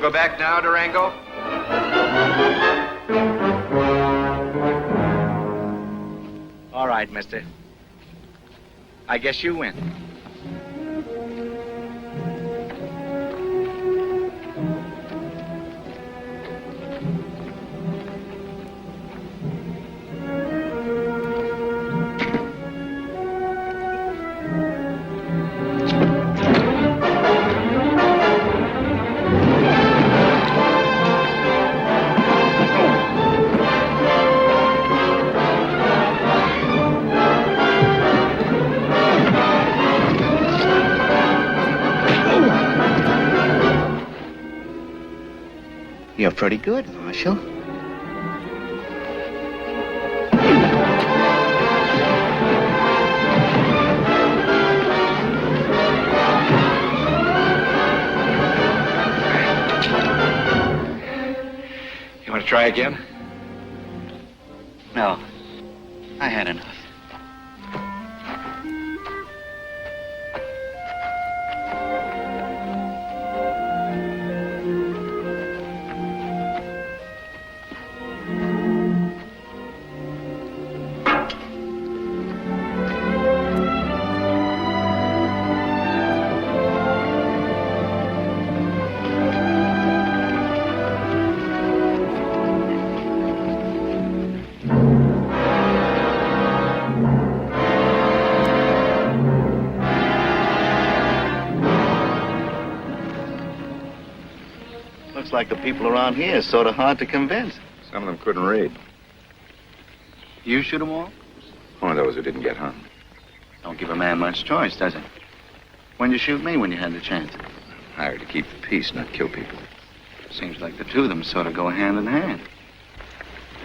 go back now, Durango? All right, mister. I guess you win. You're pretty good, Marshal. You want to try again? No, I had enough. Looks like the people around here is sort of hard to convince. Some of them couldn't read. You shoot them all? One of those who didn't get hung. Don't give a man much choice, does it? When'd you shoot me when you had the chance? Hired to keep the peace, not kill people. Seems like the two of them sort of go hand in hand.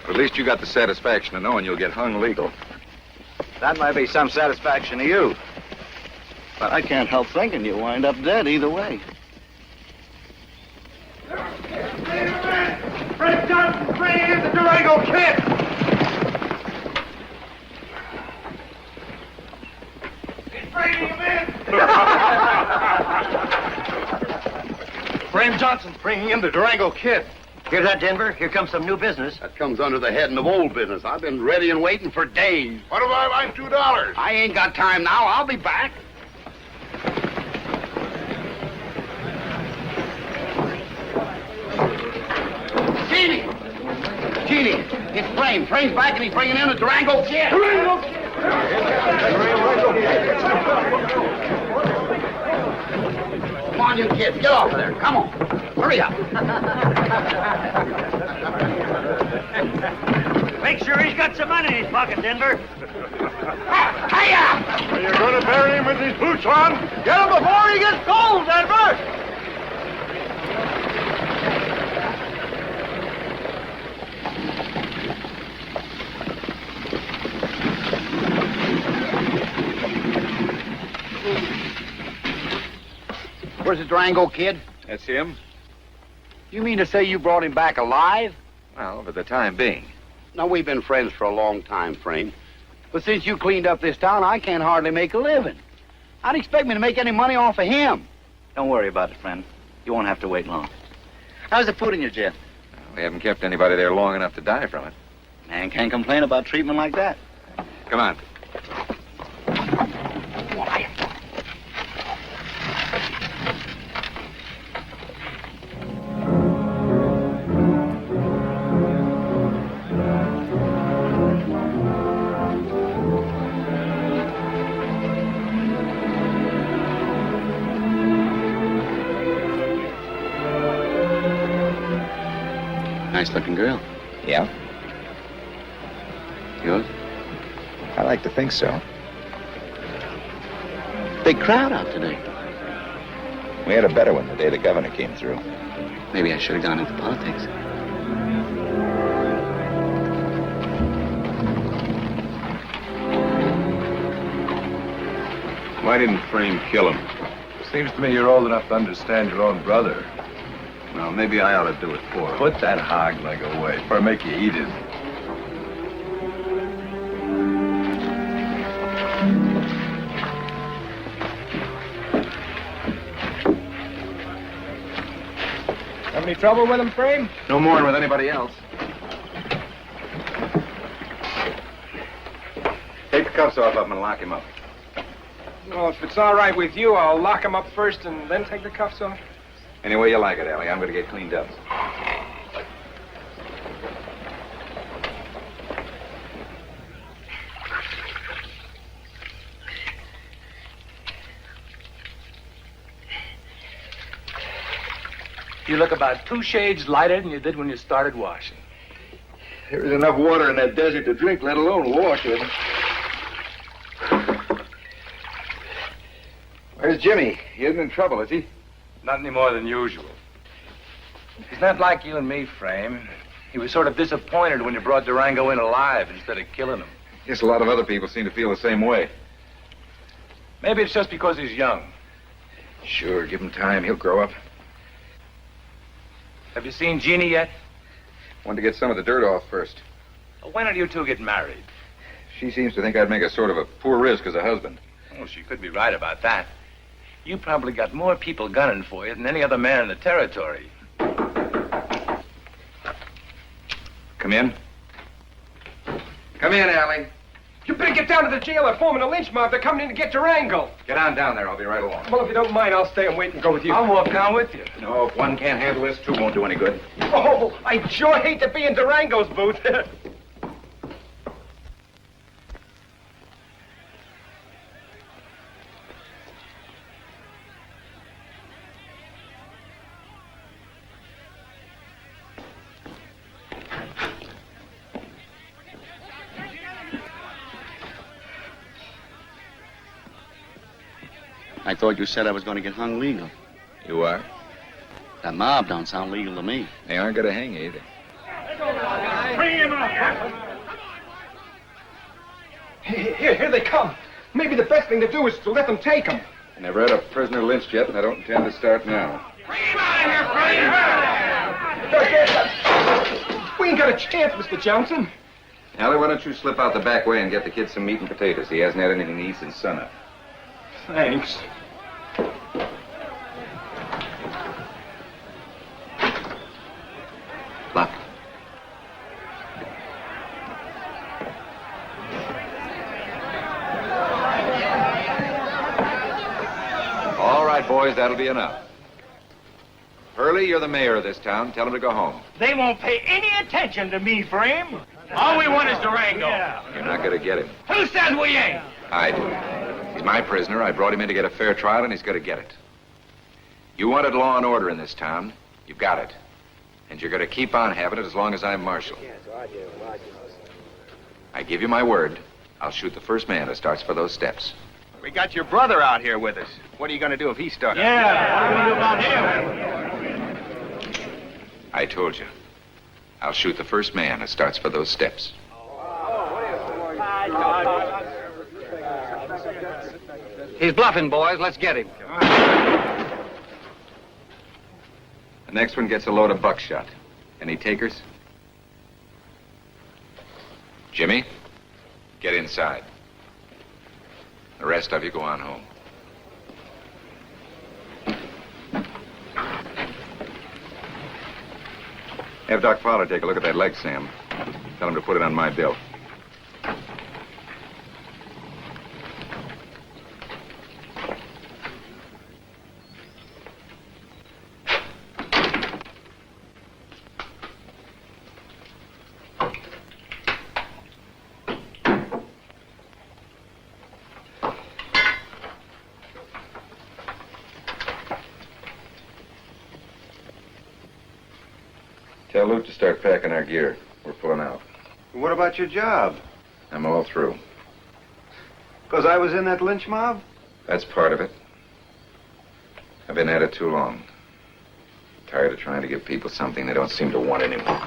But at least you got the satisfaction of knowing you'll get hung legal. That might be some satisfaction to you. But I can't help thinking you'll wind up dead either way. Fred Johnson, bring in the Durango Kid! He's bringing him in! Frame Johnson's bringing in the Durango Kid. Hear that, Denver? Here comes some new business. That comes under the heading of old business. I've been ready and waiting for days. What about my $2? I ain't got time now. I'll be back. Genie, it's Frame. Frame's back and he's bringing in the Durango Kid. Durango Kid! Come on, you kids, get off of there. Come on. Hurry up. Make sure he's got some money in his pocket, Denver. Hiya! You're going to bury him with his boots on? Get him before he gets cold, Denver! Where's the Durango Kid? That's him? You mean to say you brought him back alive? Well, for the time being. Now, we've been friends for a long time, Frame. But since you cleaned up this town, I can't hardly make a living. How'd you expect me to make any money off of him? Don't worry about it, friend. You won't have to wait long. How's the food in your jail? We haven't kept anybody there long enough to die from it. Man can't complain about treatment like that. Come on. Nice-looking girl. Yeah? Yours? I like to think so. Big crowd out today. We had a better one the day the governor came through. Maybe I should have gone into politics. Why didn't Frame kill him? Seems to me you're old enough to understand your own brother. Well, maybe I ought to do it for him. Put that hog leg away, or make you eat it. Have any trouble with him, Frame? No more than with anybody else. Take the cuffs off of him and lock him up. Well, if it's all right with you, I'll lock him up first and then take the cuffs off. Any way you like it, Allie. I'm going to get cleaned up. You look about 2 shades lighter than you did when you started washing. There is enough water in that desert to drink, let alone wash with. Where's Jimmy? He isn't in trouble, is he? Not any more than usual. He's not like you and me, Frame. He was sort of disappointed when you brought Durango in alive instead of killing him. Guess a lot of other people seem to feel the same way. Maybe it's just because he's young. Sure, give him time. He'll grow up. Have you seen Jeannie yet? Want to get some of the dirt off first. Well, why don't you two get married? She seems to think I'd make a sort of a poor risk as a husband. Oh, she could be right about that. You probably got more people gunning for you than any other man in the territory. Come in. Come in, Allie. You better get down to the jail. They're forming a lynch mob. They're coming in to get Durango. Get on down there. I'll be right along. Well, if you don't mind, I'll stay and wait and go with you. I'll walk down with you. No, if one can't handle this, 2 won't do any good. Oh, I sure hate to be in Durango's booth. I thought you said I was going to get hung legal. You are? That mob don't sound legal to me. They aren't going to hang you either. Bring him up. Here they come. Maybe the best thing to do is to let them take him. I never had a prisoner lynched yet, and I don't intend to start now. Bring him out of here, Frame. We ain't got a chance, Mr. Johnson. Allie, why don't you slip out the back way and get the kid some meat and potatoes? He hasn't had anything to eat since sunup. Thanks. Look. All right, boys, that'll be enough. Hurley, you're the mayor of this town. Tell him to go home. They won't pay any attention to me, Frame. All we want is Durango. You're not going to get him. Who says we ain't? I do. He's my prisoner. I brought him in to get a fair trial, and he's going to get it. You wanted law and order in this town. You've got it. And you're going to keep on having it as long as I'm marshal. I give you my word. I'll shoot the first man that starts for those steps. We got your brother out here with us. What are you going to do if he starts? Yeah, what are we do about him? I told you. I'll shoot the first man that starts for those steps. He's bluffing, boys. Let's get him. The next one gets a load of buckshot. Any takers? Jimmy, get inside. The rest of you go on home. Have Doc Fowler take a look at that leg, Sam. Tell him to put it on my bill. Tell Luke to start packing our gear. We're pulling out. What about your job? I'm all through. Because I was in that lynch mob? That's part of it. I've been at it too long. Tired of trying to give people something they don't seem to want anymore.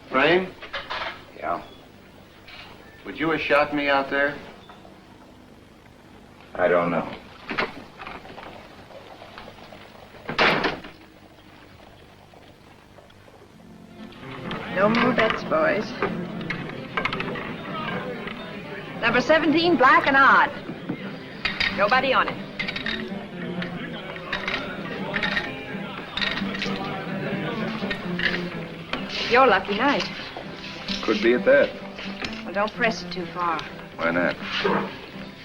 Frame, Yeah? would you have shot me out there? I don't know. No more bets, boys. Number 17, black and odd. Nobody on it. your lucky night. Could be at that. Well, don't press it too far. Why not?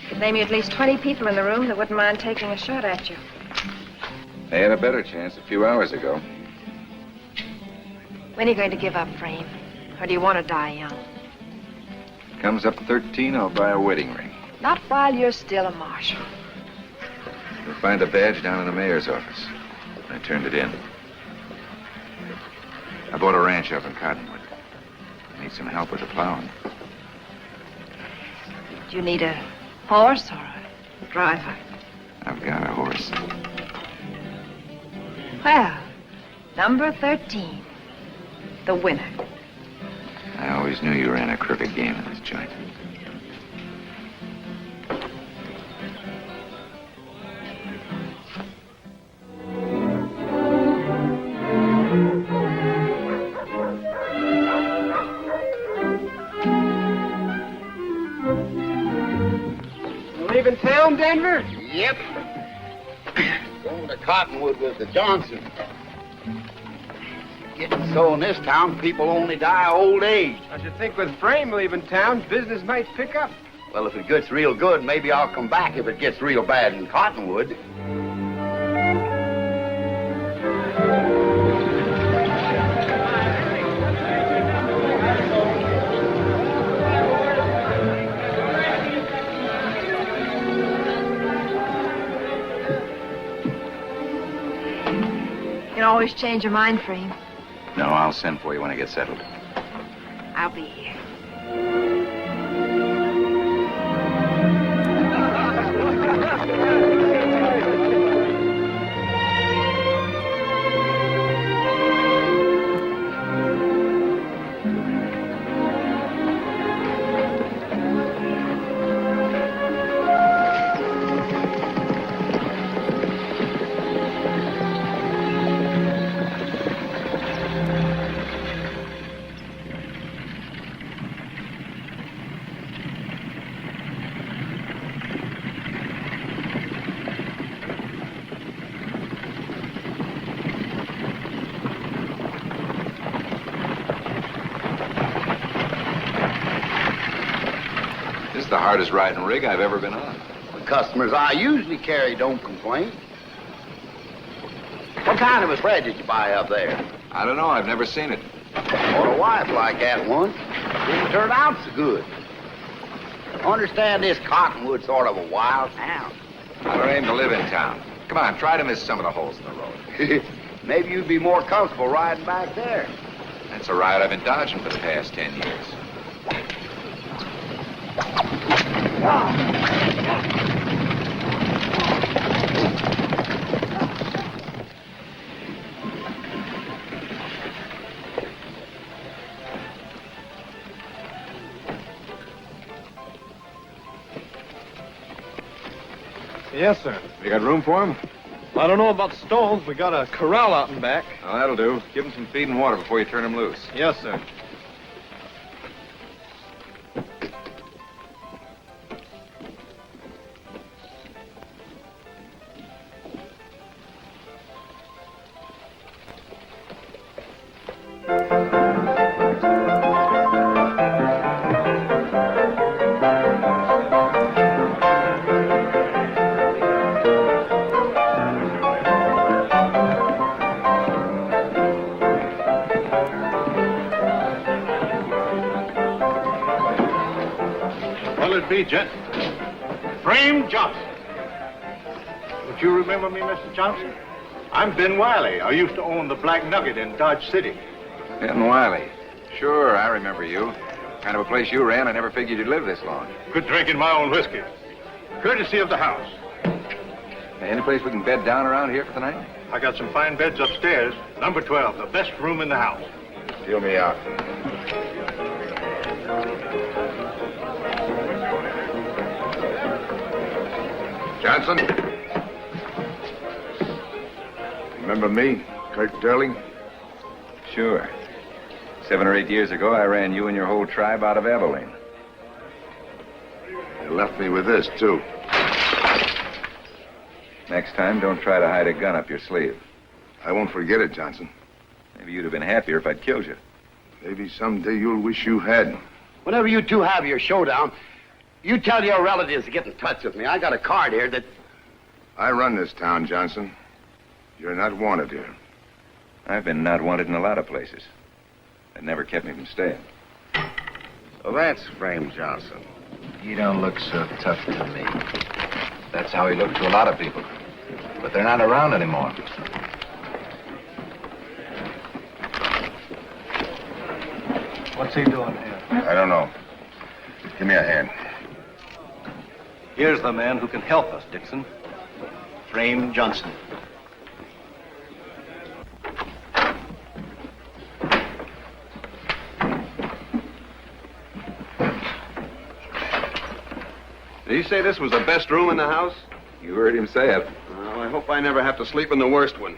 Could name you at least 20 people in the room that wouldn't mind taking a shot at you. They had a better chance a few hours ago. When are you going to give up, Frame? Or do you want to die young? Comes up 13, I'll buy a wedding ring. Not while you're still a marshal. You'll find a badge down in the mayor's office. I turned it in. I bought a ranch up in Cottonwood. I need some help with the plowing. Do you need a horse or a driver? I've got a horse. Well, number 13. The winner. I always knew you ran a crooked game in this joint. Leaving town, Denver? Yep. Going to Cottonwood with the Johnson. Getting so in this town, people only die of old age. I should think with Frame leaving town, business might pick up. Well, if it gets real good, maybe I'll come back if it gets real bad in Cottonwood. You can always change your mind, Frame. No, I'll send for you when I get settled. I'll be here. This is the hardest riding rig I've ever been on. The customers I usually carry don't complain. What kind of a sled did you buy up there? I don't know, I've never seen it. Bought a wife like that once. Didn't turn out so good. Understand this Cottonwood's sort of a wild town. I don't aim to live in town. Come on, try to miss some of the holes in the road. Maybe you'd be more comfortable riding back there. That's a ride I've been dodging for the past 10 years. Yes, sir. You got room for him? I don't know about stalls. We got a corral out in back. Well, that'll do. Give him some feed and water before you turn him loose. Yes, sir. What'll it be, gent? Frame Johnson. Don't you remember me, Mr. Johnson? I'm Ben Wiley. I used to own the Black Nugget in Dodge City. Ben Wiley. Sure, I remember you. Kind of a place you ran, I never figured you'd live this long. Quit drinking my own whiskey. Courtesy of the house. Hey, any place we can bed down around here for the night? I got some fine beds upstairs. Number 12, the best room in the house. Feel me out. Johnson? Remember me, Kurt Sterling? Sure. 7 or 8 years ago, I ran you and your whole tribe out of Abilene. You left me with this, too. Next time, don't try to hide a gun up your sleeve. I won't forget it, Johnson. Maybe you'd have been happier if I'd killed you. Maybe someday you'll wish you had. Whenever you two have your showdown, you tell your relatives to get in touch with me. I got a card here that... I run this town, Johnson. You're not wanted here. I've been not wanted in a lot of places. That never kept me from staying. Well, that's Frame Johnson. You don't look so tough to me. That's how he looked to a lot of people. But they're not around anymore. What's he doing here? I don't know. Give me a hand. Here's the man who can help us, Dixon. Frame Johnson. Did he say this was the best room in the house? You heard him say it. Well, I hope I never have to sleep in the worst one.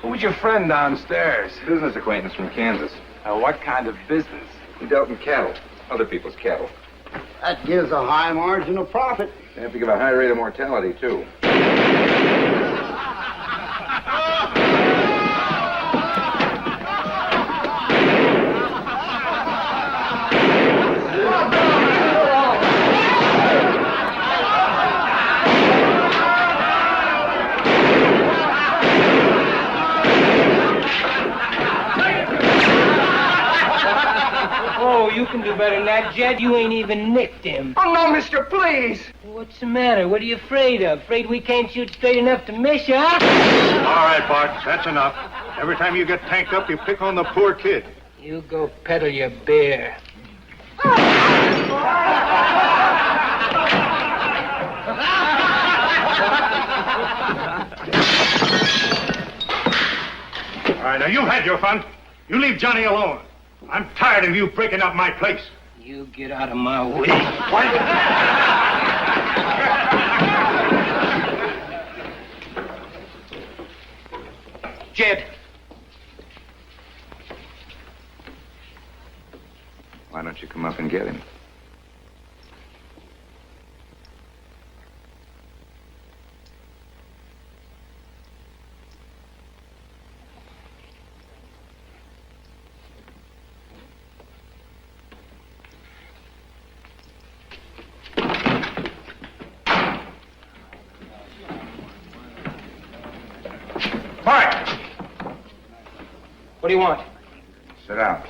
Who's your friend downstairs? Business acquaintance from Kansas. What kind of business? He dealt in cattle. Other people's cattle. That gives a high margin of profit. They have to give a high rate of mortality, too. Oh, you can do better than that, Jed. You ain't even nicked him. Oh, no, mister, please. What's the matter? What are you afraid of? Afraid we can't shoot straight enough to miss you, huh? All right, Bart, that's enough. Every time you get tanked up, you pick on the poor kid. You go peddle your beer. All right, now you've had your fun. You leave Johnny alone. I'm tired of you breaking up my place. You get out of my way. Jed. Why don't you come up and get him? Bart! What do you want? Sit down.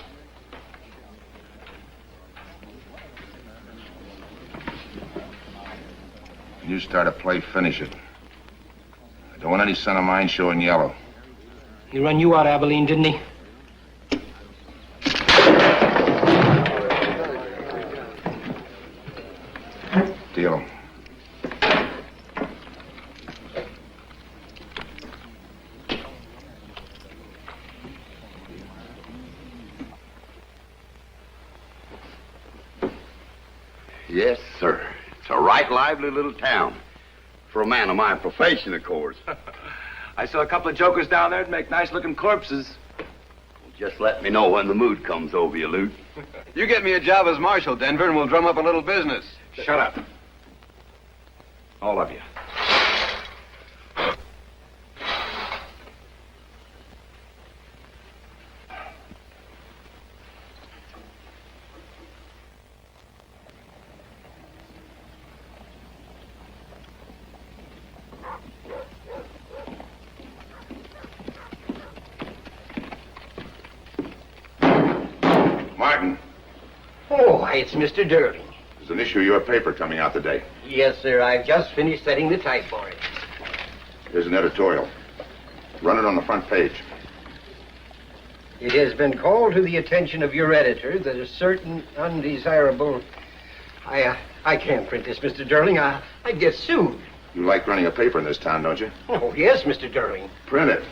When you start a play, finish it. I don't want any son of mine showing yellow. He run you out, Abilene, didn't he? Deal him. Yes, sir. It's a right lively little town. For a man of my profession, of course. I saw a couple of jokers down there that make nice-looking corpses. Just let me know when the mood comes over you, Luke. You get me a job as marshal, Denver, and we'll drum up a little business. Shut up. All of you. Martin, Oh, why, it's Mr. Durling. there's an issue of your paper coming out today. Yes, sir. I've just finished setting the type for it. Here's an editorial. Run it on the front page. It has been called to the attention of your editor that a certain undesirable... I can't print this, Mr. Durling. I'd get sued. You like running a paper in this town, don't you? Oh, yes, Mr. Durling. Print it.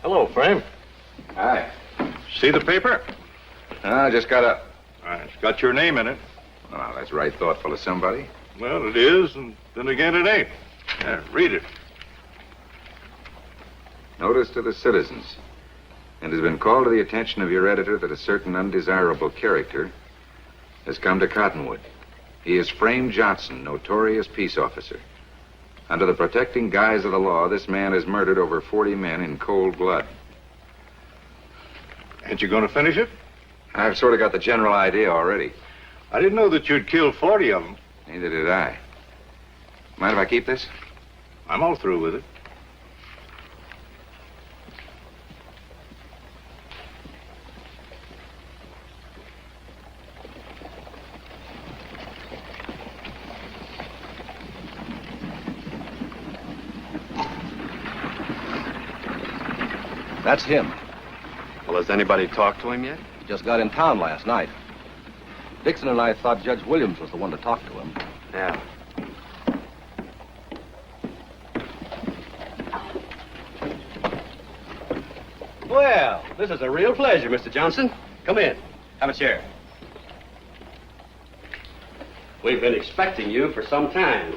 Hello, Frame. Hi. See the paper? I just got up. It's got your name in it. Well, that's right thoughtful of somebody. Well, it is, and then again it ain't. Read it. Notice to the citizens. It has been called to the attention of your editor that a certain undesirable character has come to Cottonwood. He is Frame Johnson, notorious peace officer. Under the protecting guise of the law, this man has murdered over 40 men in cold blood. Ain't you going to finish it? I've sort of got the general idea already. I didn't know that you'd killed 40 of them. Neither did I. Mind if I keep this? I'm all through with it. That's him. Well, has anybody talked to him yet? He just got in town last night. Dixon and I thought Judge Williams was the one to talk to him. Yeah. Well, this is a real pleasure, Mr. Johnson. Come in. Have a chair. We've been expecting you for some time.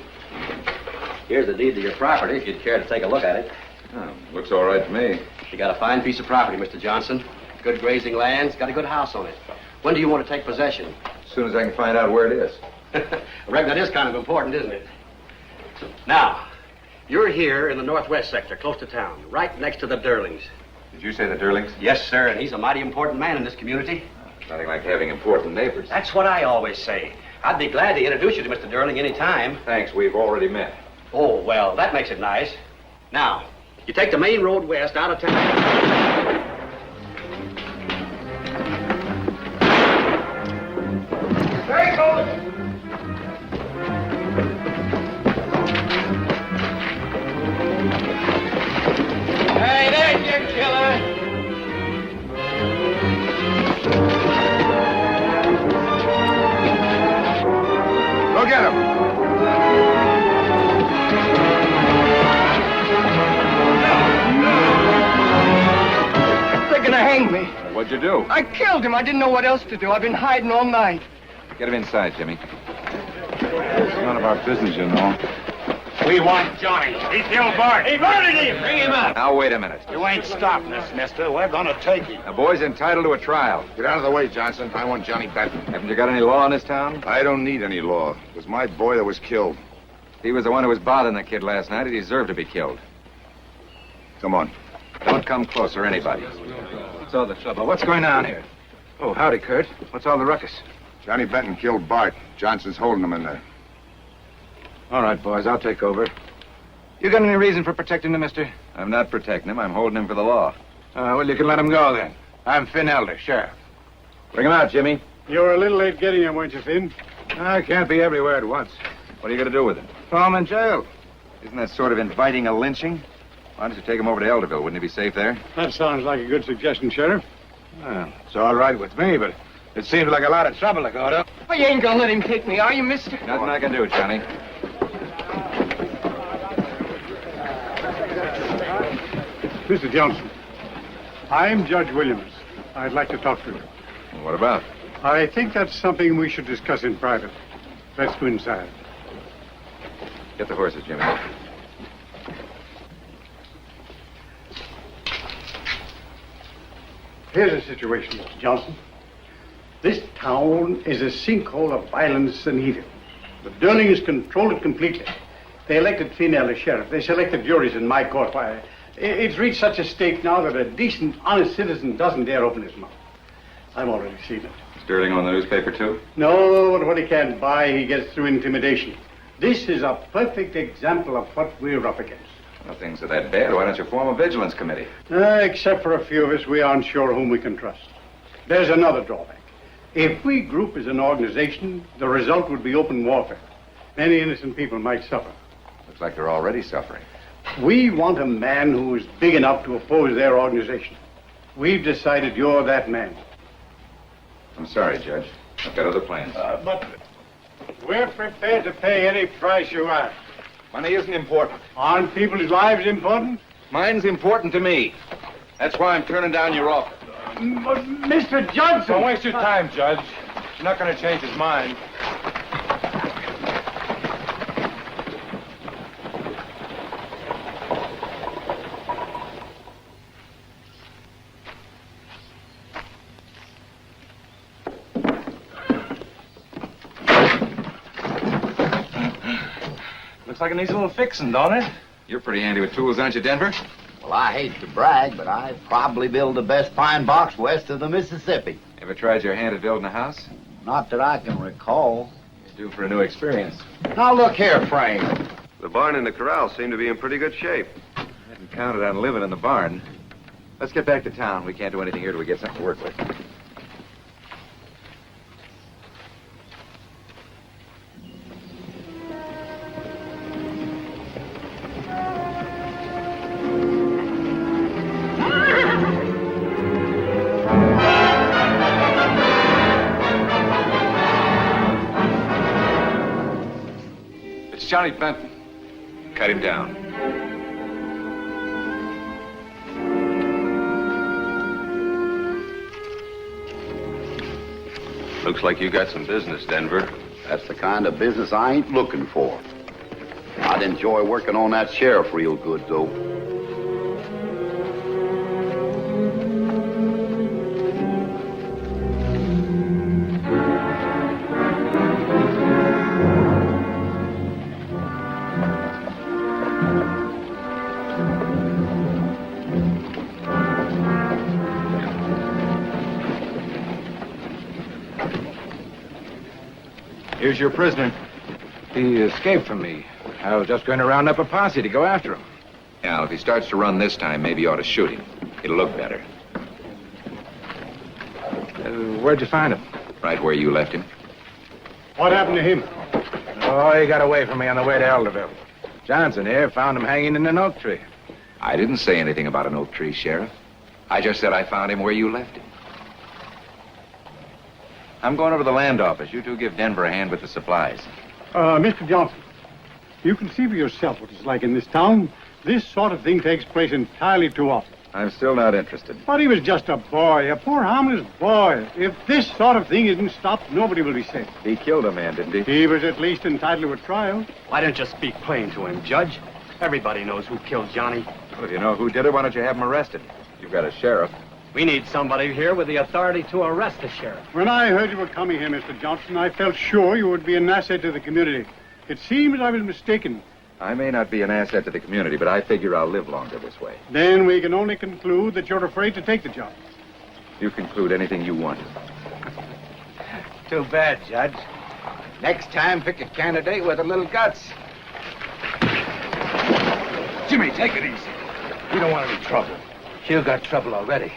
Here's the deed to your property, if you'd care to take a look at it. Oh, looks all right to me. You got a fine piece of property, Mr. Johnson. Good grazing lands, got a good house on it. When do you want to take possession? As soon as I can find out where it is. I reckon that is kind of important, isn't it? Now, you're here in the northwest sector, close to town, right next to the Durlings. Did you say the Durlings? Yes, sir, and he's a mighty important man in this community. Nothing like having important neighbors. That's what I always say. I'd be glad to introduce you to Mr. Durling any time. Thanks, we've already met. Oh, well, that makes it nice. Now, you take the main road west out of town. Very good. Hey, there's your killer. Go get him. They're gonna hang me. What'd you do? I killed him. I didn't know what else to do. I've been hiding all night. Get him inside, Jimmy. It's none of our business, you know. We want Johnny. He killed Bart. He murdered him. Bring him up. Now, wait a minute. You ain't stopping us, mister. We're going to take him. The boy's entitled to a trial. Get out of the way, Johnson. I want Johnny Benton. Haven't you got any law in this town? I don't need any law. It was my boy that was killed. He was the one who was bothering the kid last night. He deserved to be killed. Come on. Don't come closer, anybody. What's all the trouble? What's going on here? Oh, howdy, Kurt. What's all the ruckus? Johnny Benton killed Bart. Johnson's holding him in there. All right, boys, I'll take over. You got any reason for protecting the mister? I'm not protecting him. I'm holding him for the law. Well, you can let him go, then. I'm Finn Elder, sheriff. Bring him out, Jimmy. You were a little late getting him, weren't you, Finn? I can't be everywhere at once. What are you going to do with him? Throw him in jail. Isn't that sort of inviting a lynching? Why don't you take him over to Elderville? Wouldn't he be safe there? That sounds like a good suggestion, Sheriff. Well, it's all right with me, but it seems like a lot of trouble to go to. Oh, you ain't gonna let him take me, are you, mister? Nothing I can do, Johnny. Mr. Johnson, I'm Judge Williams. I'd like to talk to you. What about? I think that's something we should discuss in private. Let's go inside. Get the horses, Jimmy. Here's the situation, Mr. Johnson. This town is a sinkhole of violence and evil. The Durlings control it completely. They elected female as sheriff. They selected juries in my court. Why, it's reached such a state now that a decent, honest citizen doesn't dare open his mouth. I've already seen it. Sterling on the newspaper, too? No, but what he can't buy, he gets through intimidation. This is a perfect example of what we're up against. Well, things are that bad. Why don't you form a vigilance committee? Except for a few of us, we aren't sure whom we can trust. There's another drawback. If we group as an organization, the result would be open warfare. Many innocent people might suffer. Looks like they're already suffering. We want a man who is big enough to oppose their organization. We've decided you're that man. I'm sorry, Judge. I've got other plans. But we're prepared to pay any price you ask. Money isn't important. Aren't people's lives important? Mine's important to me. That's why I'm turning down your offer. But, Mr. Johnson! Don't waste your time, Judge. You're not going to change his mind. Looks like it needs a little fixing, don't it? You're pretty handy with tools, aren't you, Denver? Well, I hate to brag, but I probably build the best pine box west of the Mississippi. Ever tried your hand at building a house? Not that I can recall. You're due for a new experience. Now look here, Frank. The barn and the corral seem to be in pretty good shape. I hadn't counted on living in the barn. Let's get back to town. We can't do anything here till we get something to work with. It's Johnny Benton. Cut him down. Looks like you got some business, Denver. That's the kind of business I ain't looking for. I'd enjoy working on that sheriff real good, though. Here's your prisoner. He escaped from me. I was just going to round up a posse to go after him. Now, if he starts to run this time, maybe you ought to shoot him. It'll look better. Where'd you find him? Right where you left him. What happened to him? Oh, he got away from me on the way to Elderville. Johnson here found him hanging in an oak tree. I didn't say anything about an oak tree, Sheriff. I just said I found him where you left him. I'm going over to the land office. You two give Denver a hand with the supplies. Mr. Johnson, you can see for yourself what it's like in this town. This sort of thing takes place entirely too often. I'm still not interested. But he was just a boy, a poor harmless boy. If this sort of thing isn't stopped, nobody will be safe. He killed a man, didn't he? He was at least entitled to a trial. Why don't you speak plain to him, Judge? Everybody knows who killed Johnny. Well, if you know who did it, why don't you have him arrested? You've got a sheriff. We need somebody here with the authority to arrest the sheriff. When I heard you were coming here, Mr. Johnson, I felt sure you would be an asset to the community. It seems I was mistaken. I may not be an asset to the community, but I figure I'll live longer this way. Then we can only conclude that you're afraid to take the job. You conclude anything you want. Too bad, Judge. Next time, pick a candidate with a little guts. Jimmy, take it easy. We don't want any trouble. You got trouble already.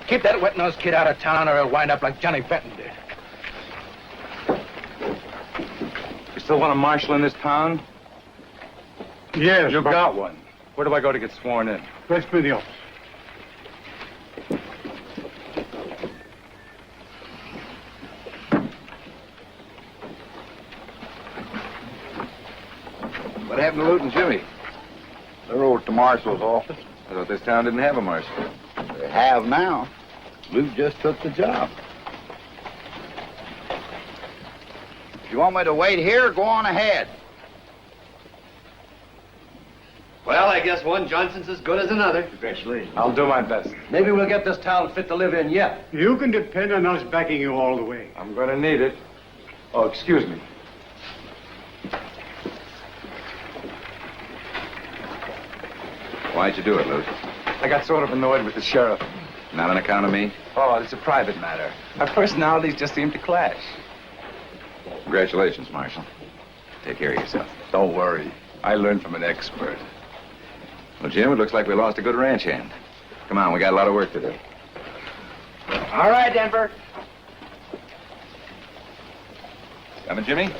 Keep that wet-nosed kid out of town or he'll wind up like Johnny Benton did. You still want a marshal in this town? Yes, You've got one. Where do I go to get sworn in? West to the office. What happened to Luke and Jimmy? They're over at the marshal's office. I thought this town didn't have a marshal. They have now. Luke just took the job. If you want me to wait here, go on ahead. Well, I guess one Johnson's as good as another. Congratulations. I'll do my best. Maybe we'll get this town fit to live in yet. You can depend on us backing you all the way. I'm going to need it. Oh, excuse me. Why'd you do it, Luke? I got sort of annoyed with the sheriff. Not on account of me? Oh, it's a private matter. Our personalities just seem to clash. Congratulations, Marshal. Take care of yourself. Don't worry. I learned from an expert. Well, Jim, it looks like we lost a good ranch hand. Come on, we got a lot of work to do. All right, Denver. Coming, Jimmy?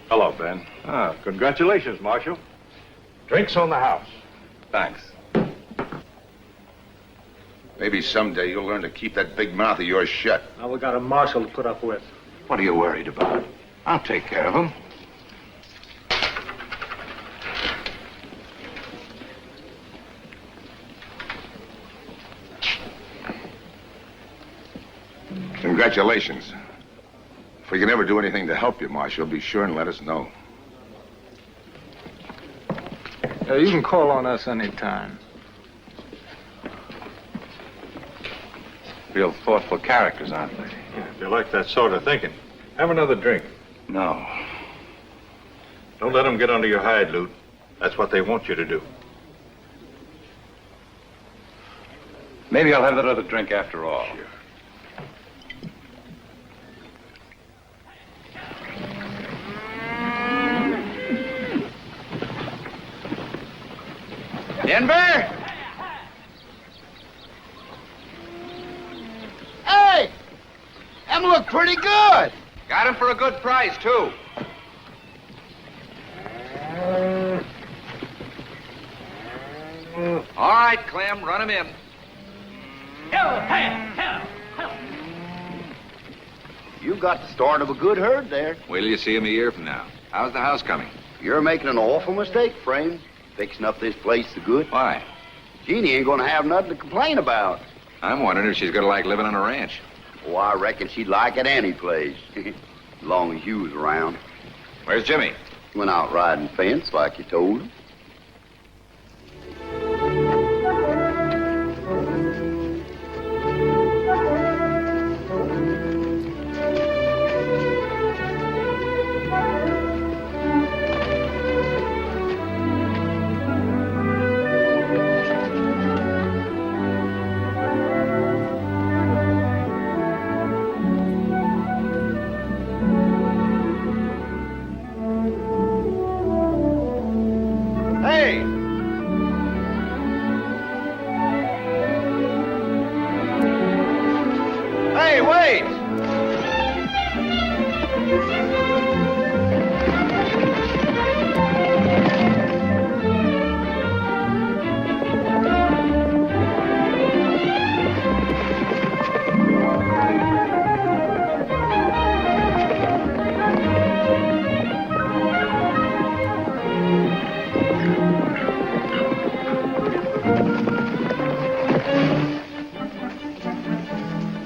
Hello, Ben. Ah, congratulations, Marshal. Drinks on the house. Thanks. Maybe someday you'll learn to keep that big mouth of yours shut. Now we got a marshal to put up with. What are you worried about? I'll take care of him. Congratulations. If we can ever do anything to help you, Marshal, be sure and let us know. You can call on us anytime. Real thoughtful characters, aren't they? If you like that sort of thinking, have another drink. No. Don't let them get under your hide, Lute. That's what they want you to do. Maybe I'll have that other drink after all. Sure. Denver! Hey! Them look pretty good. Got him for a good price, too. All right, Clem, run him in. You got the start of a good herd there. Wait till you see him a year from now. How's the house coming? You're making an awful mistake, Frame. Fixing up this place so good. Why? Jeannie ain't gonna have nothing to complain about. I'm wondering if she's gonna like living on a ranch. Oh, I reckon she'd like it any place. As long as you was around. Where's Jimmy? Went out riding fence like you told him.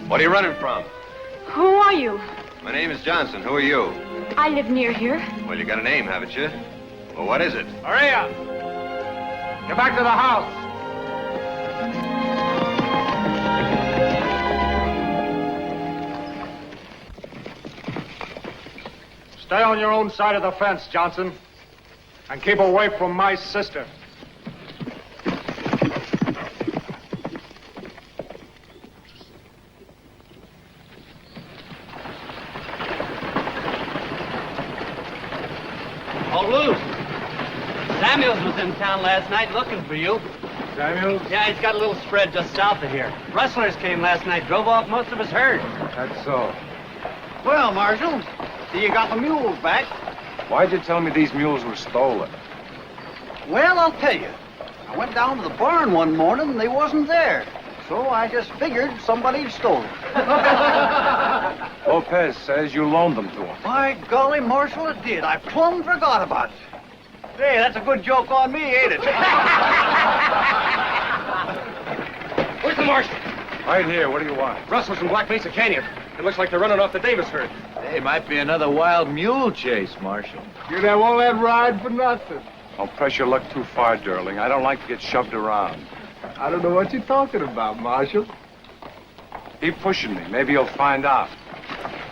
What are you running from? Who are you? My name is Johnson. Who are you? I live near here. Well, you got a name, haven't you? Well, what is it? Hurry up! Get back to the house! Stay on your own side of the fence, Johnson. And keep away from my sister. Oh, Lou. Samuels was in town last night looking for you. Samuels? Yeah, he's got a little spread just south of here. Rustlers came last night, drove off most of his herd. That's so. Well, Marshal, see you got the mules back. Why'd you tell me these mules were stolen? Well, I'll tell you. I went down to the barn one morning and they wasn't there. So I just figured somebody stole them. Lopez says you loaned them to him. By golly, Marshal, it did. I plumb forgot about it. Hey, that's a good joke on me, ain't it? Where's the marshal? Right here. What do you want? Rustlers from Black Mesa Canyon. It looks like they're running off the Davis herd. Hey, might be another wild mule chase, Marshal. You never won't let ride for nothing. Don't press your luck too far, Durling. I don't like to get shoved around. I don't know what you're talking about, Marshal. Keep pushing me. Maybe you'll find out.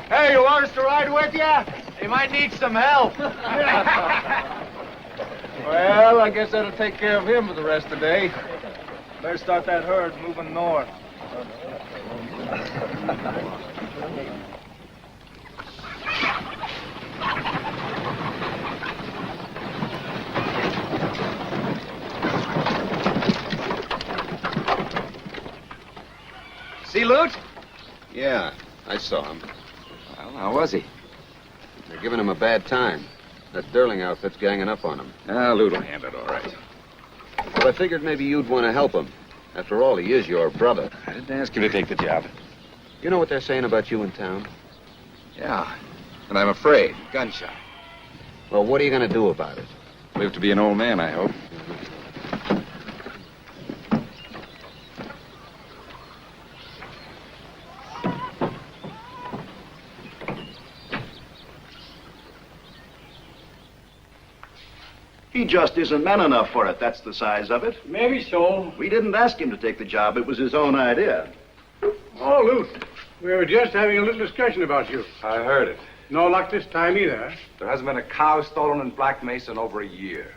Hey, you want us to ride with you? You might need some help. Well, I guess that'll take care of him for the rest of the day. Better start that herd moving north. See Lute? Yeah, I saw him. Well, how was he? They're giving him a bad time. That Durling outfit's ganging up on him. Lute will handle it all right. Well, I figured maybe you'd want to help him. After all, he is your brother. I didn't ask you to take the job. You know what they're saying about you in town? Yeah, and I'm afraid. Gunshot. Well, what are you going to do about it? Live to be an old man, I hope. He just isn't man enough for it. That's the size of it. Maybe so. We didn't ask him to take the job. It was his own idea. Oh, Lute, we were just having a little discussion about you. I heard it. No luck this time either. There hasn't been a cow stolen in Black Mesa in over a year.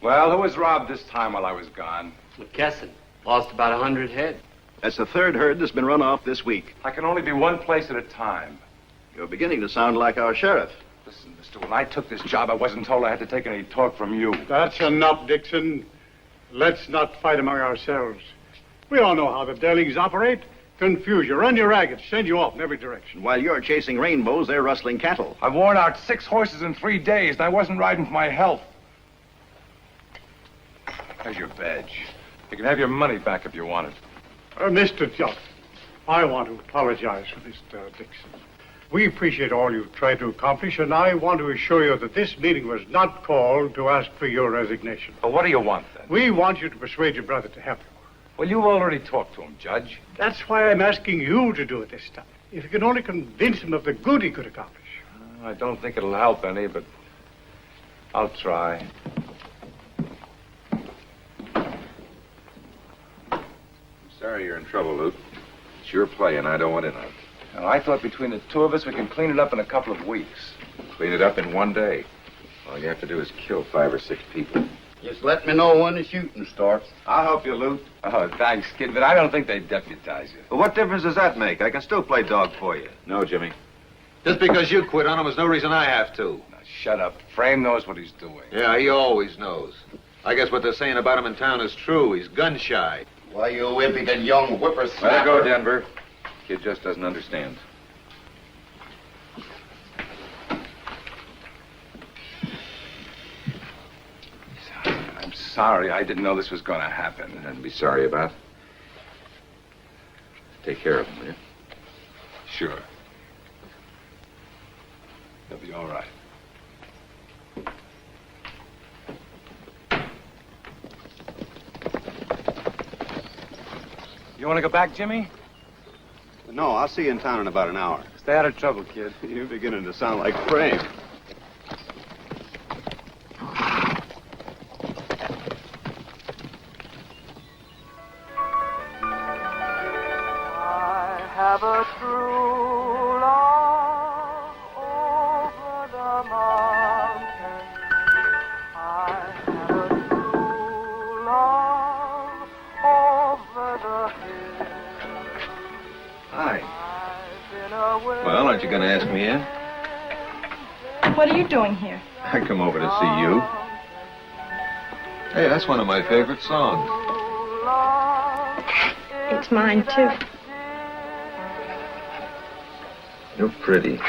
Well, who was robbed this time while I was gone? McKesson. Lost about 100 head. That's the third herd that's been run off this week. I can only be one place at a time. You're beginning to sound like our sheriff. Listen, mister, when I took this job, I wasn't told I had to take any talk from you. That's enough, Dixon. Let's not fight among ourselves. We all know how the Derlings operate. Confuse you, run you ragged, send you off in every direction. While you're chasing rainbows, they're rustling cattle. I've worn out 6 horses in 3 days, and I wasn't riding for my health. There's your badge. You can have your money back if you want it. Mr. Johnson, I want to apologize for this, Dixon. We appreciate all you've tried to accomplish, and I want to assure you that this meeting was not called to ask for your resignation. Well, what do you want, then? We want you to persuade your brother to help you. Well, you've already talked to him, Judge. That's why I'm asking you to do it this time. If you can only convince him of the good he could accomplish. I don't think it'll help any, but I'll try. I'm sorry you're in trouble, Luke. It's your play, and I don't want in on it. Well, I thought between the two of us we can clean it up in a couple of weeks. Clean it up in one day. All you have to do is kill 5 or 6 people. Just let me know when the shooting starts. I'll help you, Lou. Oh, thanks, kid, but I don't think they'd deputize you. Well, what difference does that make? I can still play dog for you. No, Jimmy. Just because you quit on him is no reason I have to. Now, shut up. Frame knows what he's doing. Yeah, he always knows. I guess what they're saying about him in town is true. He's gun-shy. Why, you impudent young whippersnapper. Let it go, Denver. Kid just doesn't understand. I'm sorry. I didn't know this was going to happen. Nothing to be sorry about. Take care of him, will you? Sure. He'll be all right. You want to go back, Jimmy? No, I'll see you in town in about an hour. Stay out of trouble, kid. You're beginning to sound like Frame. I have a true love over the mountain. I have a true love over the hill. Hi. Been away. Well, aren't you going to ask me in? What are you doing here? I come over to see you. Hey, that's one of my favorite songs. It's mine, too. You're pretty.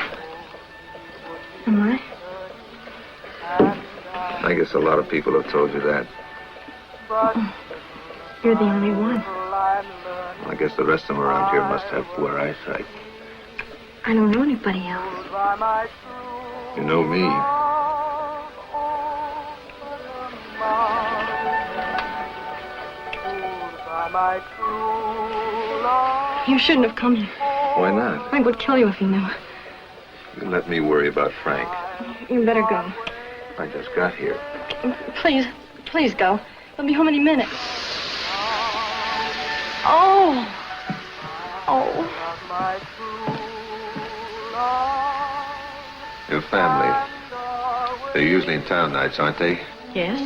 Am I? I guess a lot of people have told you that. You're the only one. I guess the rest of them around here must have poor eyesight. I don't know anybody else. You know me. You shouldn't have come here. Why not? Frank would kill you if he knew. You let me worry about Frank. You better go. I just got here. Please, please go. They'll be home any minute. Oh. Oh. Your family. They're usually in town nights, aren't they? Yes?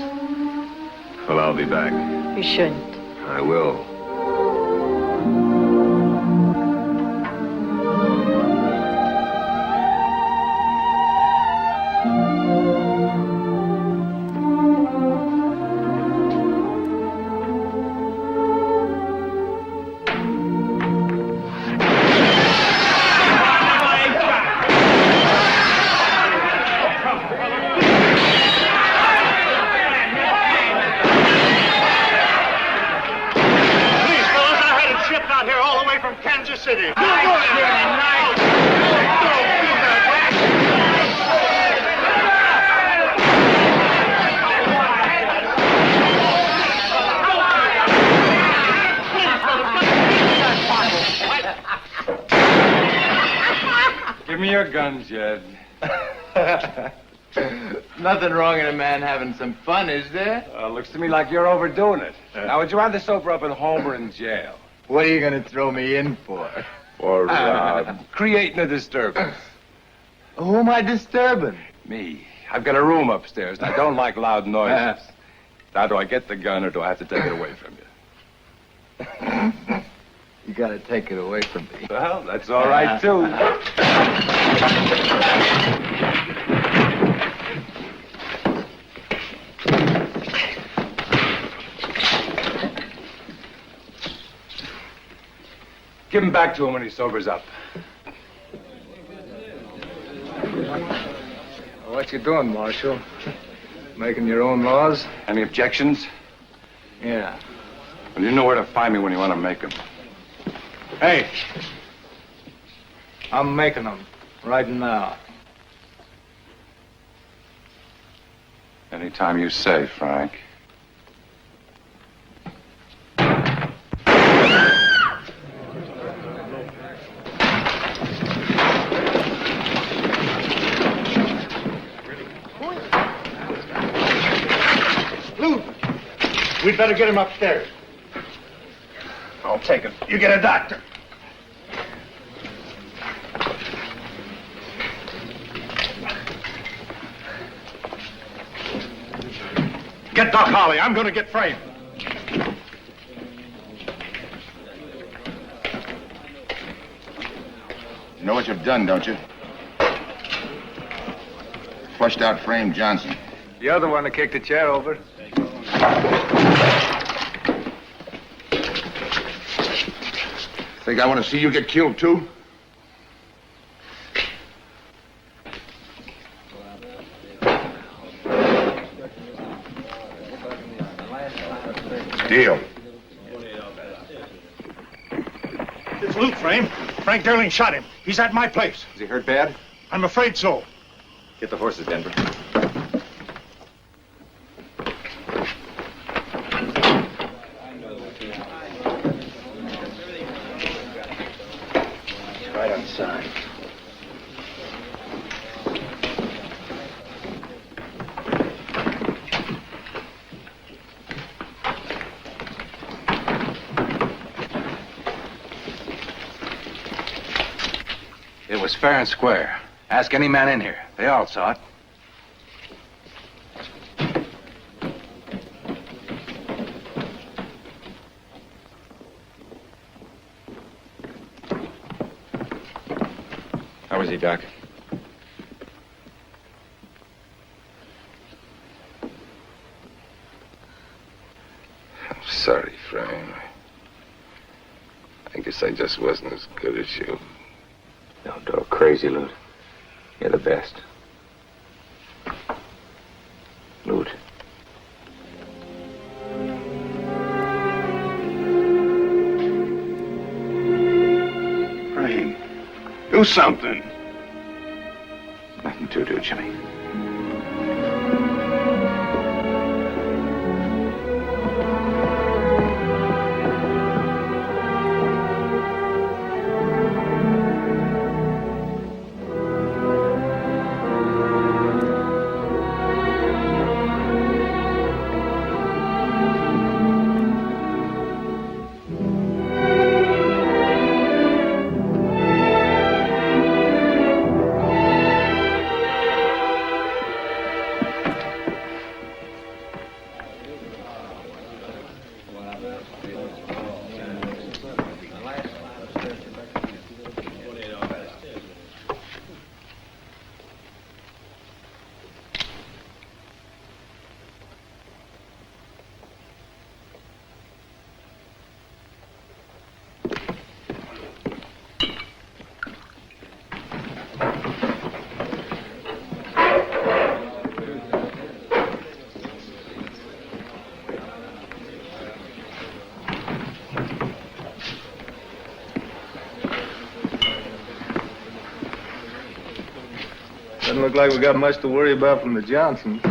Well, I'll be back. You shouldn't. I will. your gun, Jed. Nothing wrong in a man having some fun, is there? Looks to me like you're overdoing it. Now, would you rather sober up in home or in jail? What are you going to throw me in for? For creating a disturbance. Who am I disturbing? Me. I've got a room upstairs, and I don't like loud noises. Now, do I get the gun, or do I have to take it away from you? You got to take it away from me. Well, that's all right, too. Give him back to him when he sobers up. What you doing, Marshal? Making your own laws? Any objections? Yeah. Well, you know where to find me when you want to make them. Hey. I'm making them right now. Anytime you say, Frank. We'd better get him upstairs. I'll take it. You get a doctor. Get Doc Holly. I'm going to get Frame. You know what you've done, don't you? Flushed out Frame Johnson. You're the one that kicked the chair over. Think I want to see you get killed, too? Deal. It's Luke, Frame. Frank Darling shot him. He's at my place. Is he hurt bad? I'm afraid so. Get the horses, Denver. Right outside. It was fair and square. Ask any man in here. They all saw it. How was he, Doc? I'm sorry, Frame. I guess I just wasn't as good as you. Don't talk crazy, Loot. You're the best. Loot. Frame, do something. Nothing to do, Jimmy. Doesn't look like we got much to worry about from the Johnsons.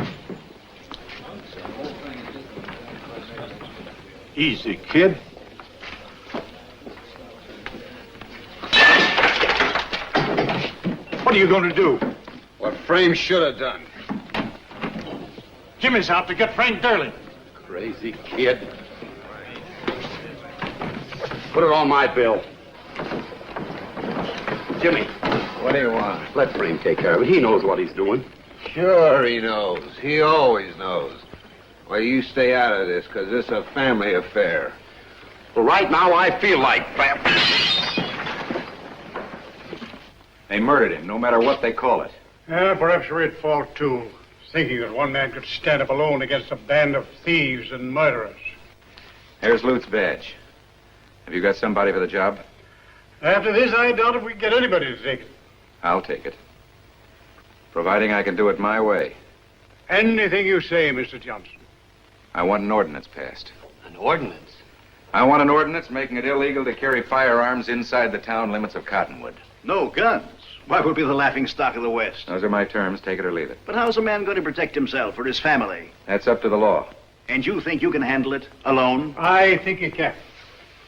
Easy, kid. What are you going to do? What Frame should have done. Jimmy's out to get Frank Durling. Crazy kid. Put it on my bill. Jimmy. What do you want? Let Frame take care of it. He knows what he's doing. Sure he knows. He always knows. Well, you stay out of this, because this is a family affair. Well, right now I feel like They murdered him, no matter what they call it. Perhaps we're at fault, too. Thinking that one man could stand up alone against a band of thieves and murderers. Here's Lute's badge. Have you got somebody for the job? After this, I doubt if we can get anybody to take it. I'll take it. Providing I can do it my way. Anything you say, Mr. Johnson. I want an ordinance passed. An ordinance? I want an ordinance making it illegal to carry firearms inside the town limits of Cottonwood. No guns. Why, we'll be the laughing stock of the West. Those are my terms. Take it or leave it. But how's a man going to protect himself or his family? That's up to the law. And you think you can handle it alone? I think you can.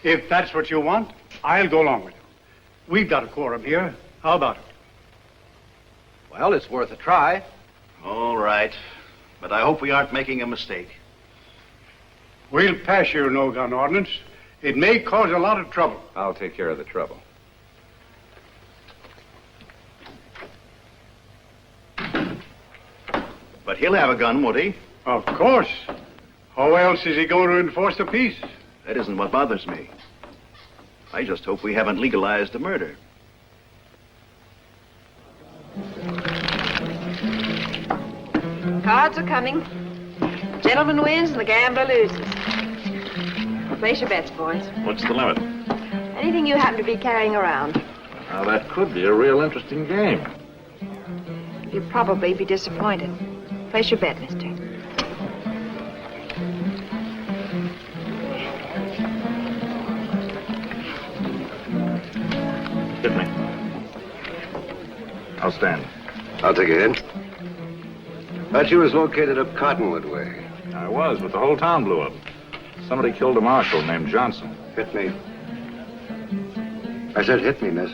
If that's what you want, I'll go along with you. We've got a quorum here. How about it? Well, it's worth a try. All right. But I hope we aren't making a mistake. We'll pass your no-gun ordinance. It may cause a lot of trouble. I'll take care of the trouble. But he'll have a gun, won't he? Of course. How else is he going to enforce the peace? That isn't what bothers me. I just hope we haven't legalized the murder. Cards are coming. Gentleman wins and the gambler loses. Place your bets, boys. What's the limit? Anything you happen to be carrying around. Now, that could be a real interesting game. You'll probably be disappointed. Place your bet, mister. Hit me. I'll stand. I'll take a hint. Thought you was located up Cottonwood way. I was, but the whole town blew up. Somebody killed a marshal named Johnson. Hit me. I said hit me, miss.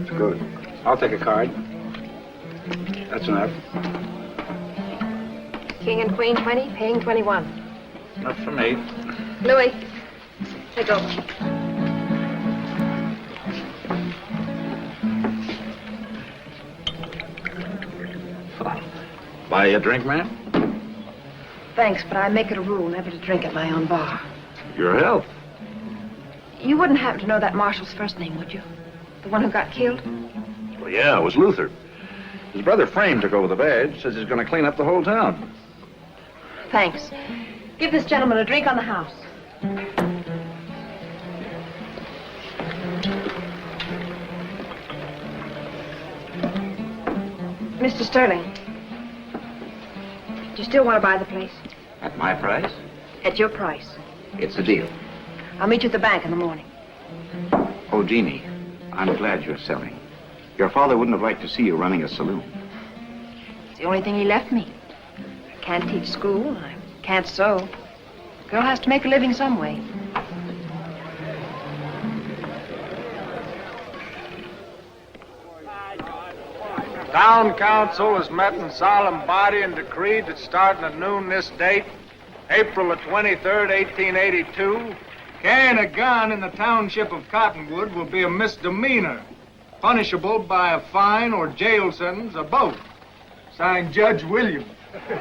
It's good. I'll take a card. That's enough. King and Queen 20, paying 21. Enough for me. Louis, take over. Buy you a drink, man? Thanks, but I make it a rule never to drink at my own bar. Your health. You wouldn't happen to know that marshal's first name, would you? The one who got killed? Well, yeah, it was Luther. His brother Frame took over the badge, says he's going to clean up the whole town. Thanks. Give this gentleman a drink on the house. Mr. Sterling, do you still want to buy the place? At my price? At your price. It's a deal. I'll meet you at the bank in the morning. Oh, Jeannie, I'm glad you're selling. Your father wouldn't have liked to see you running a saloon. It's the only thing he left me. I can't teach school. I can't sew. A girl has to make a living some way. Town council has met in solemn body and decreed that starting at noon this date, April the 23rd, 1882, carrying a gun in the township of Cottonwood will be a misdemeanor, punishable by a fine or jail sentence or both. Signed, Judge Williams. Well,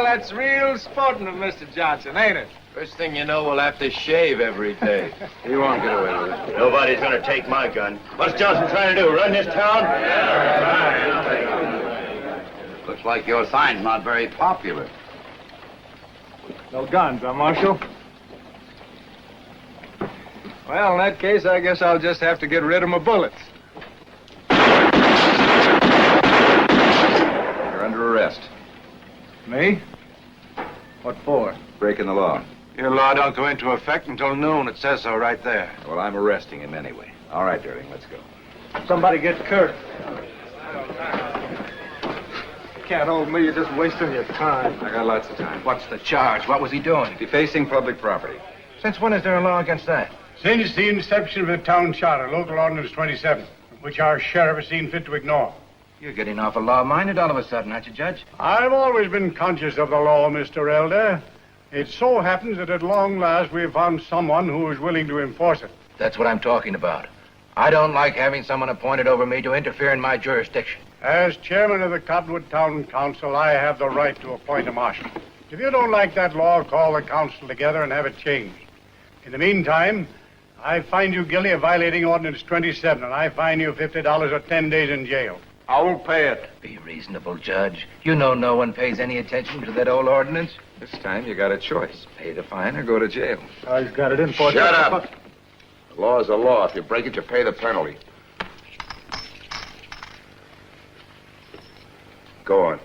that's real sporting of Mr. Johnson, ain't it? First thing you know, we'll have to shave every day. He won't get away with it. Nobody's going to take my gun. What's Johnson trying to do, run this town? Looks like your sign's not very popular. No guns, huh, Marshal? Well, in that case, I guess I'll just have to get rid of my bullets. You're under arrest. Me? What for? Breaking the law. Your law don't go into effect until noon. It says so right there. Well, I'm arresting him anyway. All right, Durling, let's go. Somebody get Kurt. You can't hold me. You're just wasting your time. I got lots of time. What's the charge? What was he doing? Defacing public property. Since when is there a law against that? Since the inception of the town charter, Local Ordinance 27, which our sheriff has seen fit to ignore. You're getting awful law-minded all of a sudden, aren't you, Judge? I've always been conscious of the law, Mr. Elder. It so happens that at long last we've found someone who is willing to enforce it. That's what I'm talking about. I don't like having someone appointed over me to interfere in my jurisdiction. As chairman of the Cottonwood Town Council, I have the right to appoint a marshal. If you don't like that law, call the council together and have it changed. In the meantime, I find you guilty of violating Ordinance 27, and I fine you $50 or 10 days in jail. I won't pay it. Be reasonable, Judge. You know no one pays any attention to that old ordinance. This time you got a choice. Pay the fine or go to jail. I've got it in for Shut up. The law is a law. If you break it, you pay the penalty. Go on.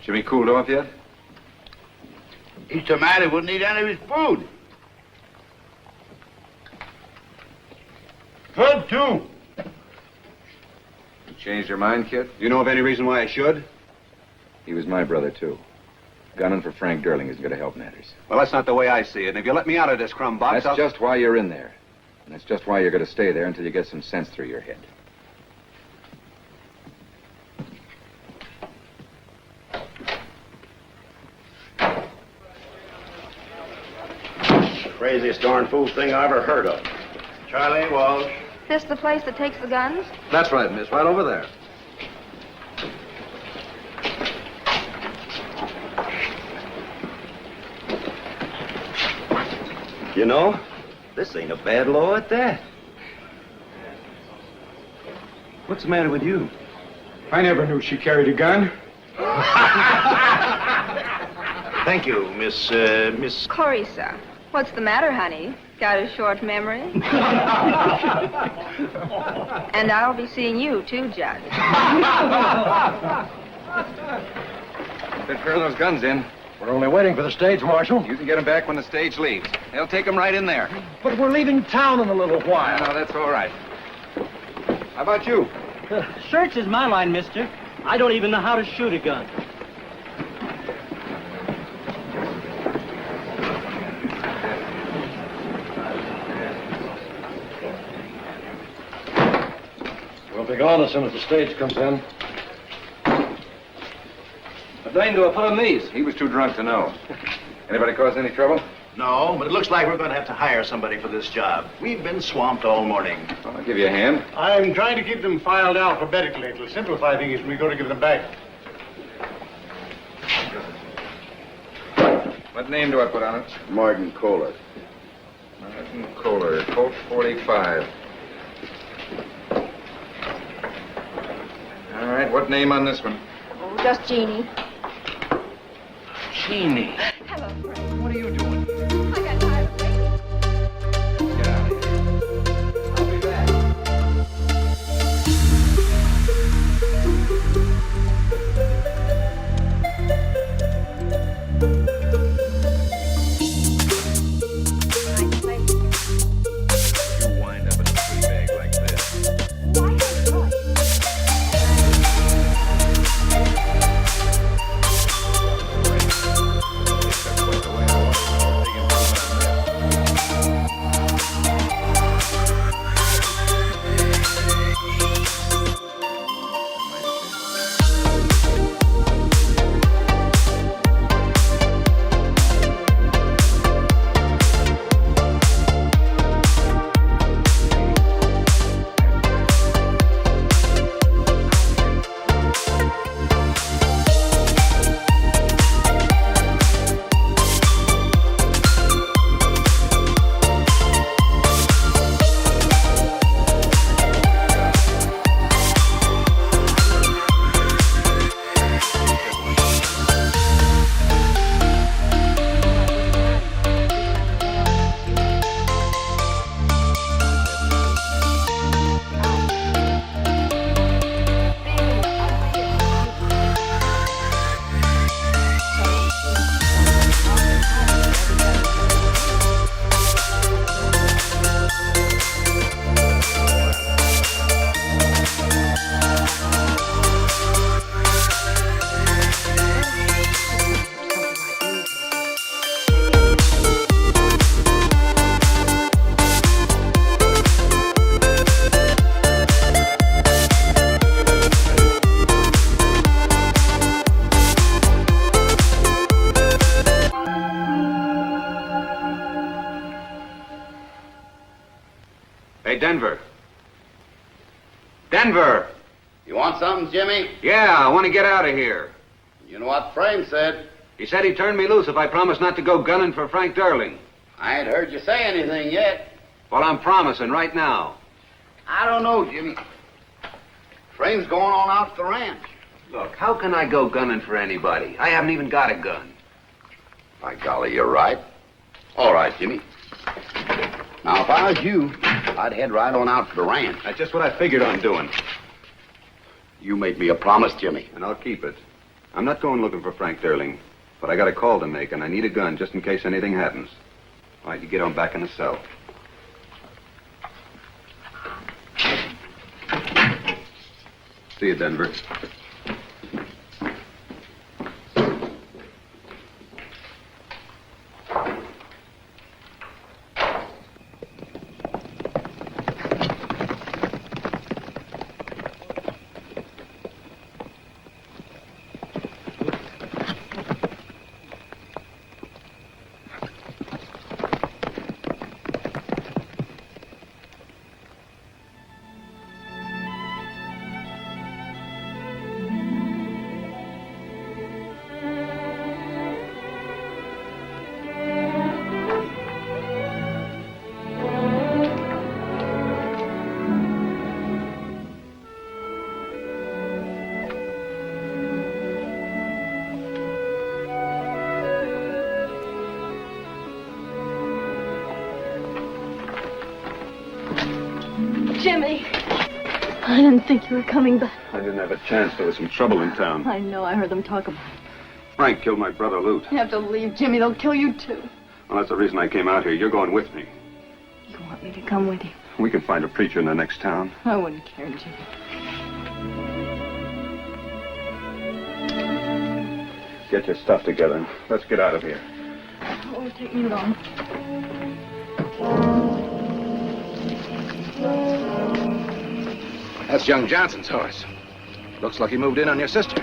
Jimmy cooled off yet? He's so mad he wouldn't eat any of his food. Good, too. You changed your mind, kid? You know of any reason why I should? He was my brother, too. Gunning for Frank Durling isn't going to help matters. Well, that's not the way I see it. And if you let me out of this crumb box, That's just why you're in there. And that's just why you're going to stay there until you get some sense through your head. Craziest darn fool thing I ever heard of. Charlie Walsh. This the place that takes the guns? That's right, miss. Right over there. You know, this ain't a bad law at that. What's the matter with you? I never knew she carried a gun. Thank you, Miss... Clarissa. What's the matter, honey? Got a short memory? And I'll be seeing you, too, Judge. Better turn those guns in. We're only waiting for the stage, Marshal. You can get them back when the stage leaves. They'll take them right in there. But we're leaving town in a little while. No, that's all right. How about you? Search is my line, mister. I don't even know how to shoot a gun. We'll be gone as soon as the stage comes in. What lane do I put on these? He was too drunk to know. Anybody cause any trouble? No, but it looks like we're going to have to hire somebody for this job. We've been swamped all morning. Well, I'll give you a hand. I'm trying to keep them filed alphabetically. It'll simplify things when we go to give them back. What name do I put on it? Martin Kohler. Martin Kohler, Colt 45. All right, what name on this one? Oh, just Jeannie. Jeannie. Hello, Frank. What are you doing? I got tired of waiting. Get out of here. I'll be back. You wind up in a free bag like this. Denver. Denver! You want something, Jimmy? Yeah, I want to get out of here. You know what Frame said. He said he'd turn me loose if I promised not to go gunning for Frank Durling. I ain't heard you say anything yet. Well, I'm promising right now. I don't know, Jimmy. Frame's going on out to the ranch. Look, how can I go gunning for anybody? I haven't even got a gun. By golly, you're right. All right, Jimmy. Now, if I was you, I'd head right on out to the ranch. That's just what I figured on doing. You made me a promise, Jimmy. And I'll keep it. I'm not going looking for Frank Durling, but I got a call to make, and I need a gun just in case anything happens. All right, you get on back in the cell. See you, Denver. Jimmy, I didn't think you were coming back. I didn't have a chance. There was some trouble in town. I know, I heard them talk about it. Frank killed my brother, Lute. You have to leave, Jimmy. They'll kill you, too. Well, that's the reason I came out here. You're going with me. You want me to come with you? We can find a preacher in the next town. I wouldn't care, Jimmy. Get your stuff together. Let's get out of here. It won't take me long. That's young Johnson's horse. Looks like he moved in on your sister.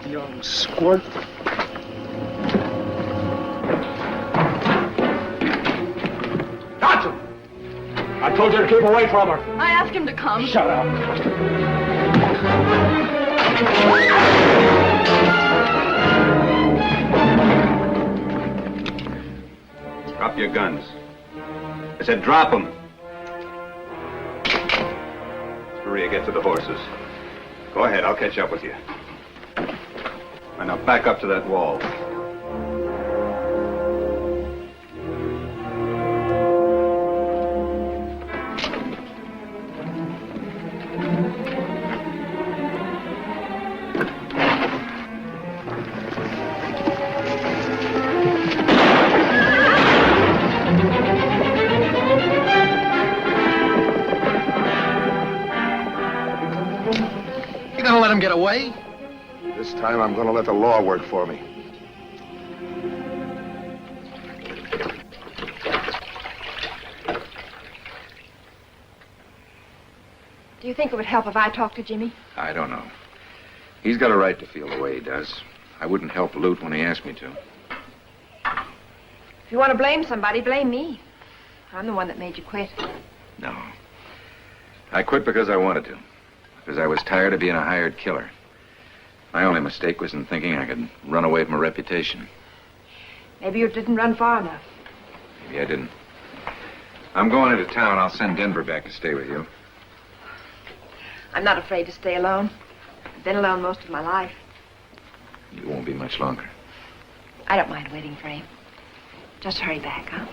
Young squirt. Johnson! I told you to keep away from her. I asked him to come. Shut up. Drop your guns. I said drop them. Maria, get to the horses. Go ahead, I'll catch up with you. And now back up to that wall. You gonna let him get away? This time I'm gonna let the law work for me. Do you think it would help if I talked to Jimmy? I don't know. He's got a right to feel the way he does. I wouldn't help Lute when he asked me to. If you want to blame somebody, blame me. I'm the one that made you quit. No. I quit because I wanted to. Because I was tired of being a hired killer. My only mistake was in thinking I could run away from a reputation. Maybe you didn't run far enough. Maybe I didn't. I'm going into town. I'll send Denver back to stay with you. I'm not afraid to stay alone. I've been alone most of my life. You won't be much longer. I don't mind waiting for him. Just hurry back, huh?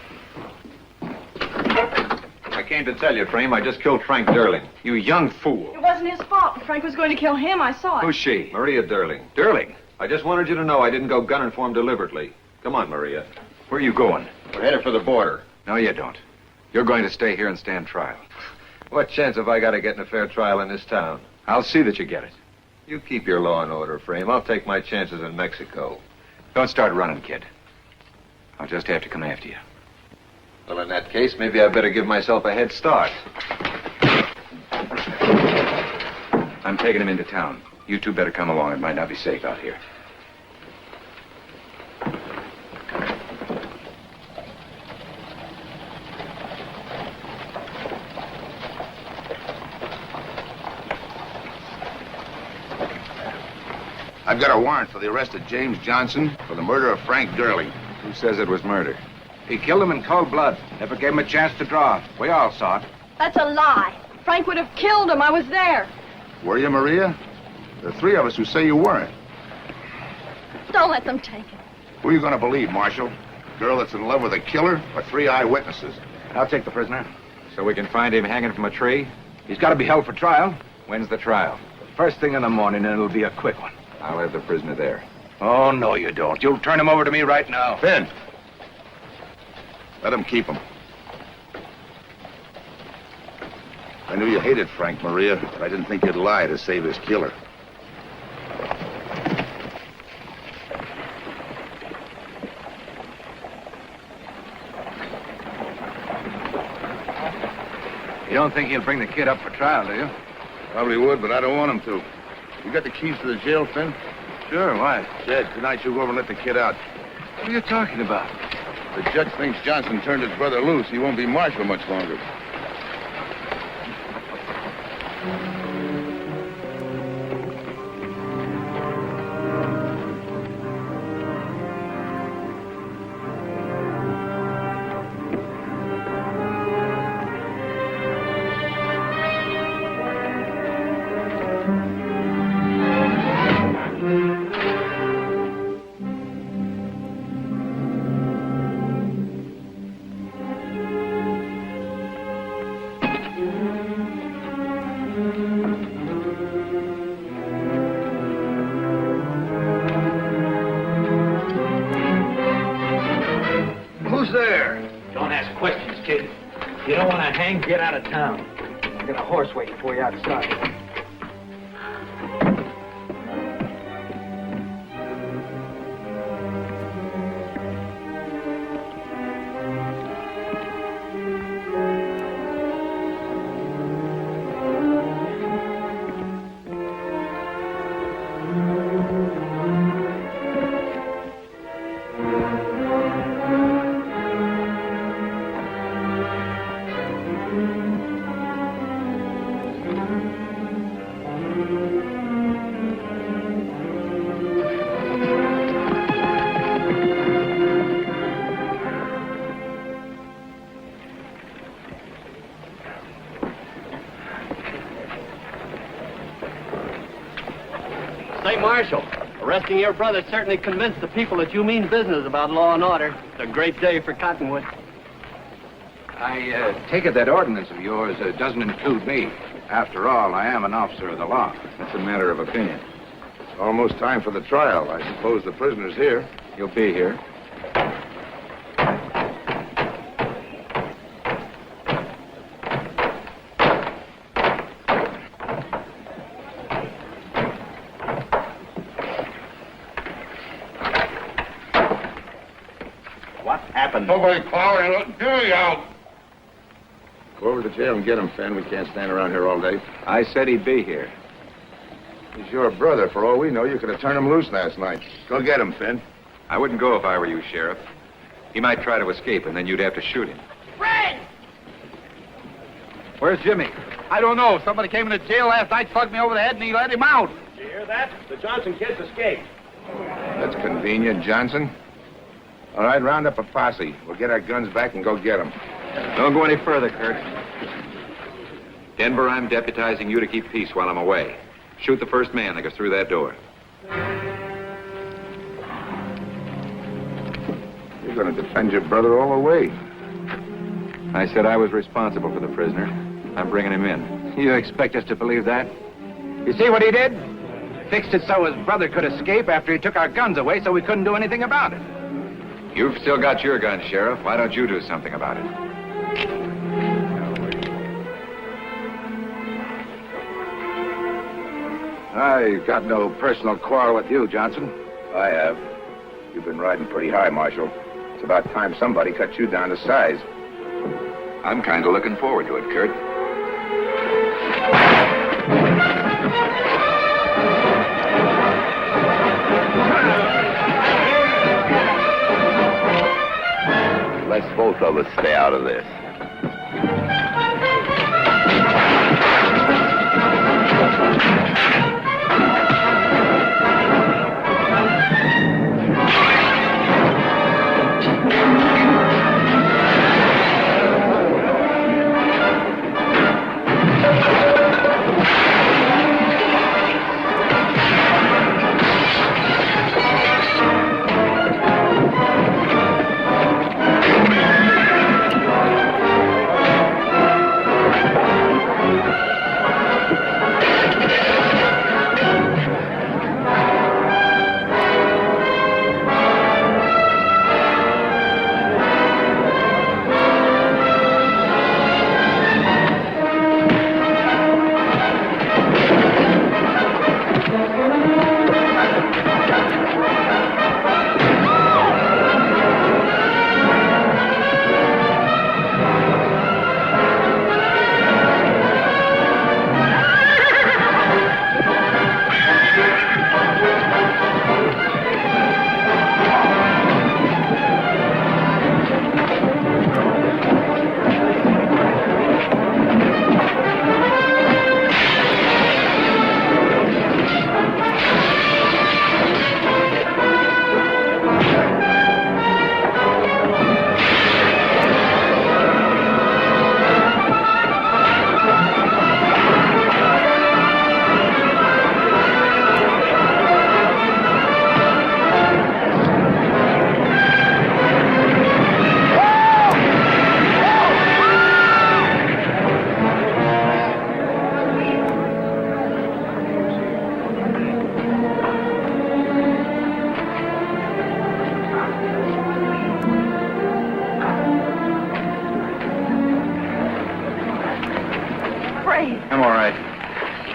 I came to tell you, Frame, I just killed Frank Durling. You young fool. It wasn't his fault. Frank was going to kill him. I saw it. Who's she? Maria Durling. Durling? I just wanted you to know I didn't go gunning for him deliberately. Come on, Maria. Where are you going? We're headed for the border. No, you don't. You're going to stay here and stand trial. What chance have I got of getting a fair trial in this town? I'll see that you get it. You keep your law and order, Frame. I'll take my chances in Mexico. Don't start running, kid. I'll just have to come after you. Well, in that case, maybe I better give myself a head start. I'm taking him into town. You two better come along. It might not be safe out here. I've got a warrant for the arrest of James Johnson for the murder of Frank Durling. Who says it was murder? He killed him in cold blood. Never gave him a chance to draw. We all saw it. That's a lie. Frank would have killed him. I was there. Were you, Maria? There are 3 of us who say you weren't. Don't let them take him. Who are you going to believe, Marshal? A girl that's in love with a killer or 3 eyewitnesses? I'll take the prisoner. So we can find him hanging from a tree? He's got to be held for trial. When's the trial? First thing in the morning, and it'll be a quick one. I'll have the prisoner there. Oh, no, you don't. You'll turn him over to me right now. Finn. Let him keep him. I knew you hated Frank, Maria, but I didn't think you'd lie to save his killer. You don't think he'll bring the kid up for trial, do you? Probably would, but I don't want him to. You got the keys to the jail, Finn? Sure, why? Jed, tonight you go over and let the kid out. What are you talking about? The judge thinks Johnson turned his brother loose. He won't be marshal much longer. Who's there? Don't ask questions, kid. You don't want to hang, get out of town. I got a horse waiting for you outside. Say, Marshal, arresting your brother certainly convinced the people that you mean business about law and order. It's a great day for Cottonwood. I take it that ordinance of yours doesn't include me. After all, I am an officer of the law. That's a matter of opinion. It's almost time for the trial. I suppose the prisoner's here. You'll be here. What happened? Nobody power and let Dewey out. Go over to jail and get him, Finn. We can't stand around here all day. I said he'd be here. He's your brother. For all we know, you could have turned him loose last night. Go get him, Finn. I wouldn't go if I were you, Sheriff. He might try to escape, and then you'd have to shoot him. Frank! Where's Jimmy? I don't know. Somebody came into jail last night, slugged me over the head, and he let him out. Did you hear that? The Johnson kids escaped. That's convenient, Johnson. All right, round up a posse. We'll get our guns back and go get him. Don't go any further, Kurt. Denver, I'm deputizing you to keep peace while I'm away. Shoot the first man that goes through that door. You're going to defend your brother all the way. I said I was responsible for the prisoner. I'm bringing him in. You expect us to believe that? You see what he did? Fixed it so his brother could escape after he took our guns away so we couldn't do anything about it. You've still got your gun, Sheriff. Why don't you do something about it? I've got no personal quarrel with you, Johnson. I have. You've been riding pretty high, Marshal. It's about time somebody cut you down to size. I'm kind of looking forward to it, Kurt. Let's both of us stay out of this.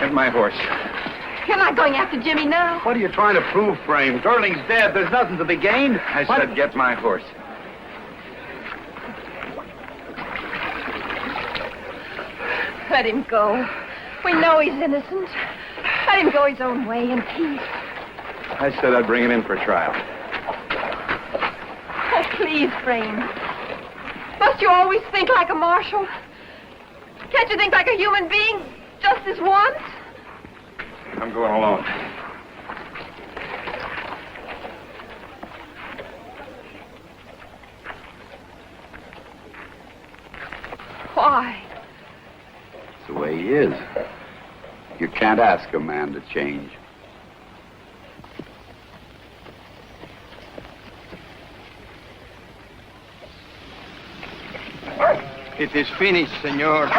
Get my horse. You're not going after Jimmy now. What are you trying to prove, Frame? Durling's dead. There's nothing to be gained. I said get my horse. Let him go. We know he's innocent. Let him go his own way in peace. I said I'd bring him in for trial. Oh, please, Frame. Must you always think like a marshal? Can't you think like a human being just this once? I'm going alone. Why? It's the way he is. You can't ask a man to change. It is finished, senor.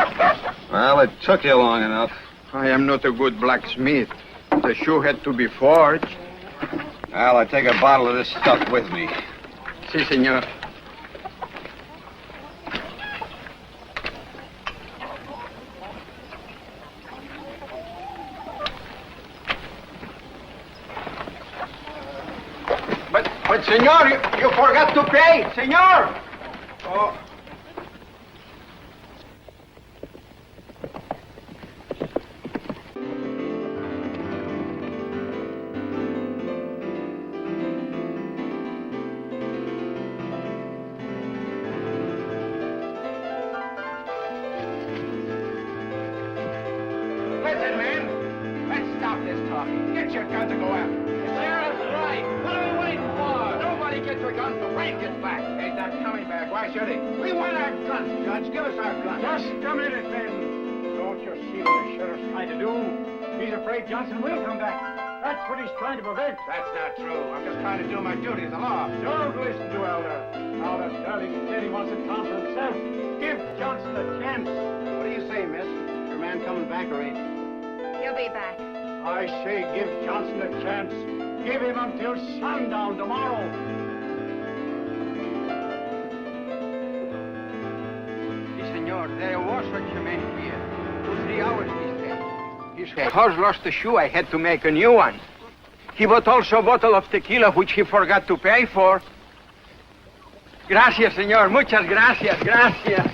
Well, it took you long enough. I am not a good blacksmith. The shoe had to be forged. Well, I take a bottle of this stuff with me. Si, senor. But senor, you forgot to pay, senor! Oh. Listen, man. Let's stop this talking. Get your gun to go after. Sarah's right. What are we waiting for? Nobody gets a gun till Frank gets back. He's not coming back. Why should he? We want our guns, Judge. Give us our guns. Just a minute, then. Don't you see what the sheriff's trying to do? He's afraid Johnson will come back. That's what he's trying to prevent. That's not true. I'm just trying to do my duty as a law. Don't listen to Elder. Now that Sterling said he wants a town for himself, give Johnson a chance. What do you say, miss? Your man coming back or ain't? He'll be back. I say give Johnson a chance. Give him until sundown tomorrow. Si, senor. There was such a man here. 2-3 hours he stayed. His horse lost the shoe. I had to make a new one. He bought also a bottle of tequila, which he forgot to pay for. Gracias, senor. Muchas gracias. Gracias.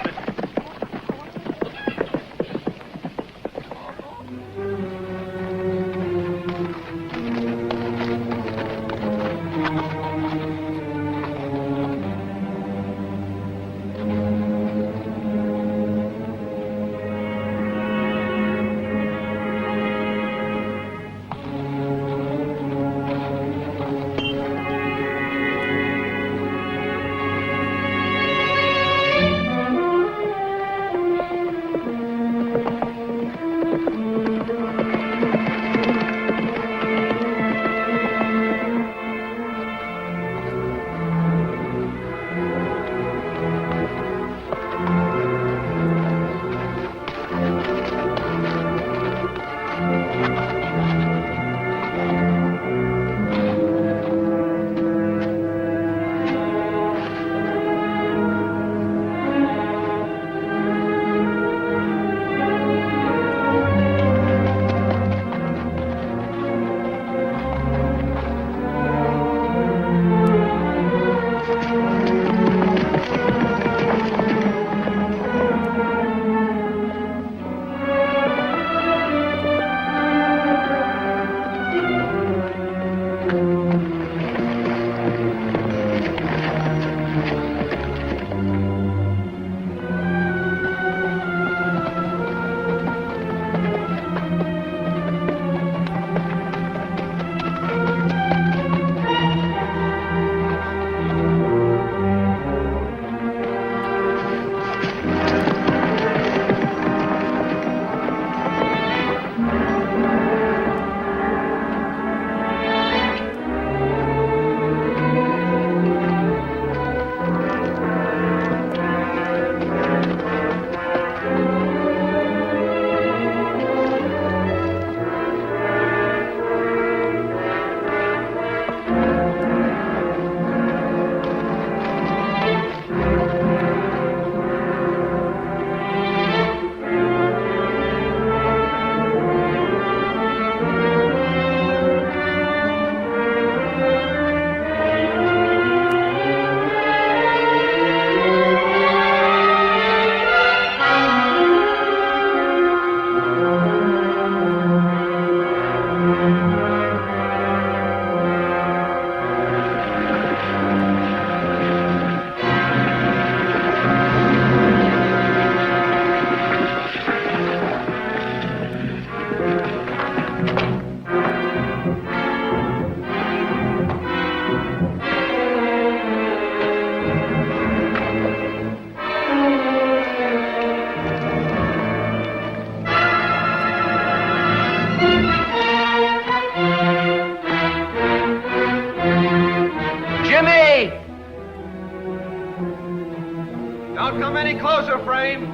any closer, Frame.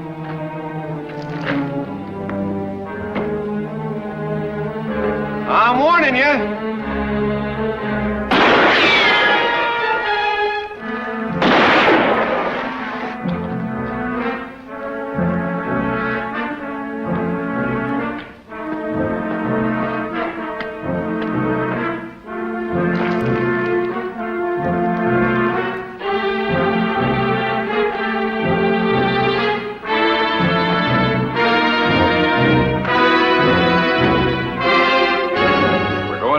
I'm warning you.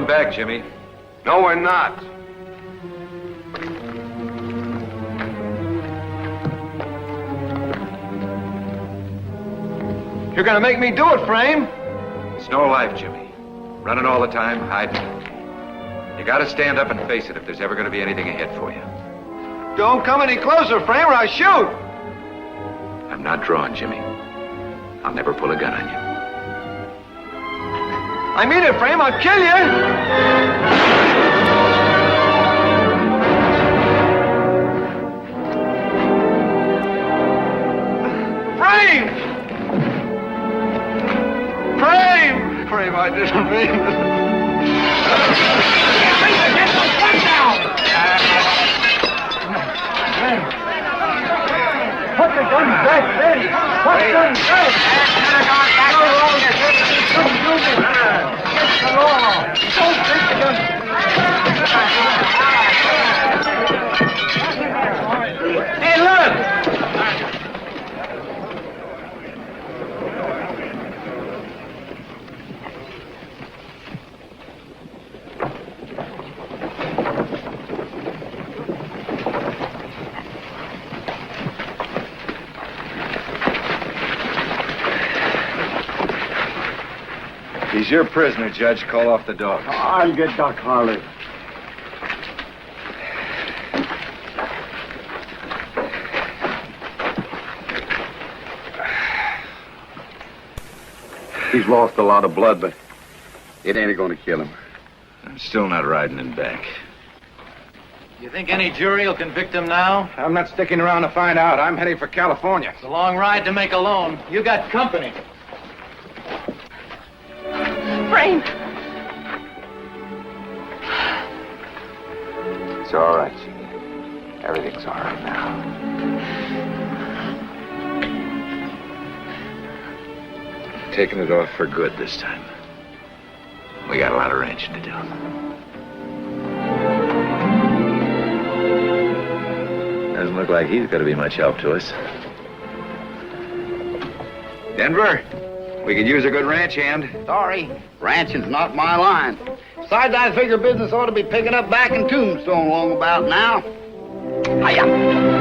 Back, Jimmy. No, we're not. You're gonna make me do it, Frame. It's no life, Jimmy. Running all the time, hiding. You gotta stand up and face it if there's ever gonna be anything ahead for you. Don't come any closer, Frame, or I shoot. I'm not drawn, Jimmy. I'll never pull a gun on you. I mean it, Frame. I'll kill you. Frame! Frame! Frame, I didn't mean it. Put the gun back, Eddie. Put the gun back. Couldn't do this. It's the law. Don't take the gun. Hey, look! He's your prisoner, Judge. Call off the dog. I'll get Doc Harley. He's lost a lot of blood, but it ain't going to kill him. I'm still not riding him back. You think any jury will convict him now? I'm not sticking around to find out. I'm heading for California. It's a long ride to make alone. You got company. Frame! It's all right, Jimmy. Everything's all right now. Taking it off for good this time. We got a lot of ranching to do. Doesn't look like he's going to be much help to us. Denver, we could use a good ranch hand. Sorry, ranching's not my line. Besides, I figure business ought to be picking up back in Tombstone long about now. Hiya!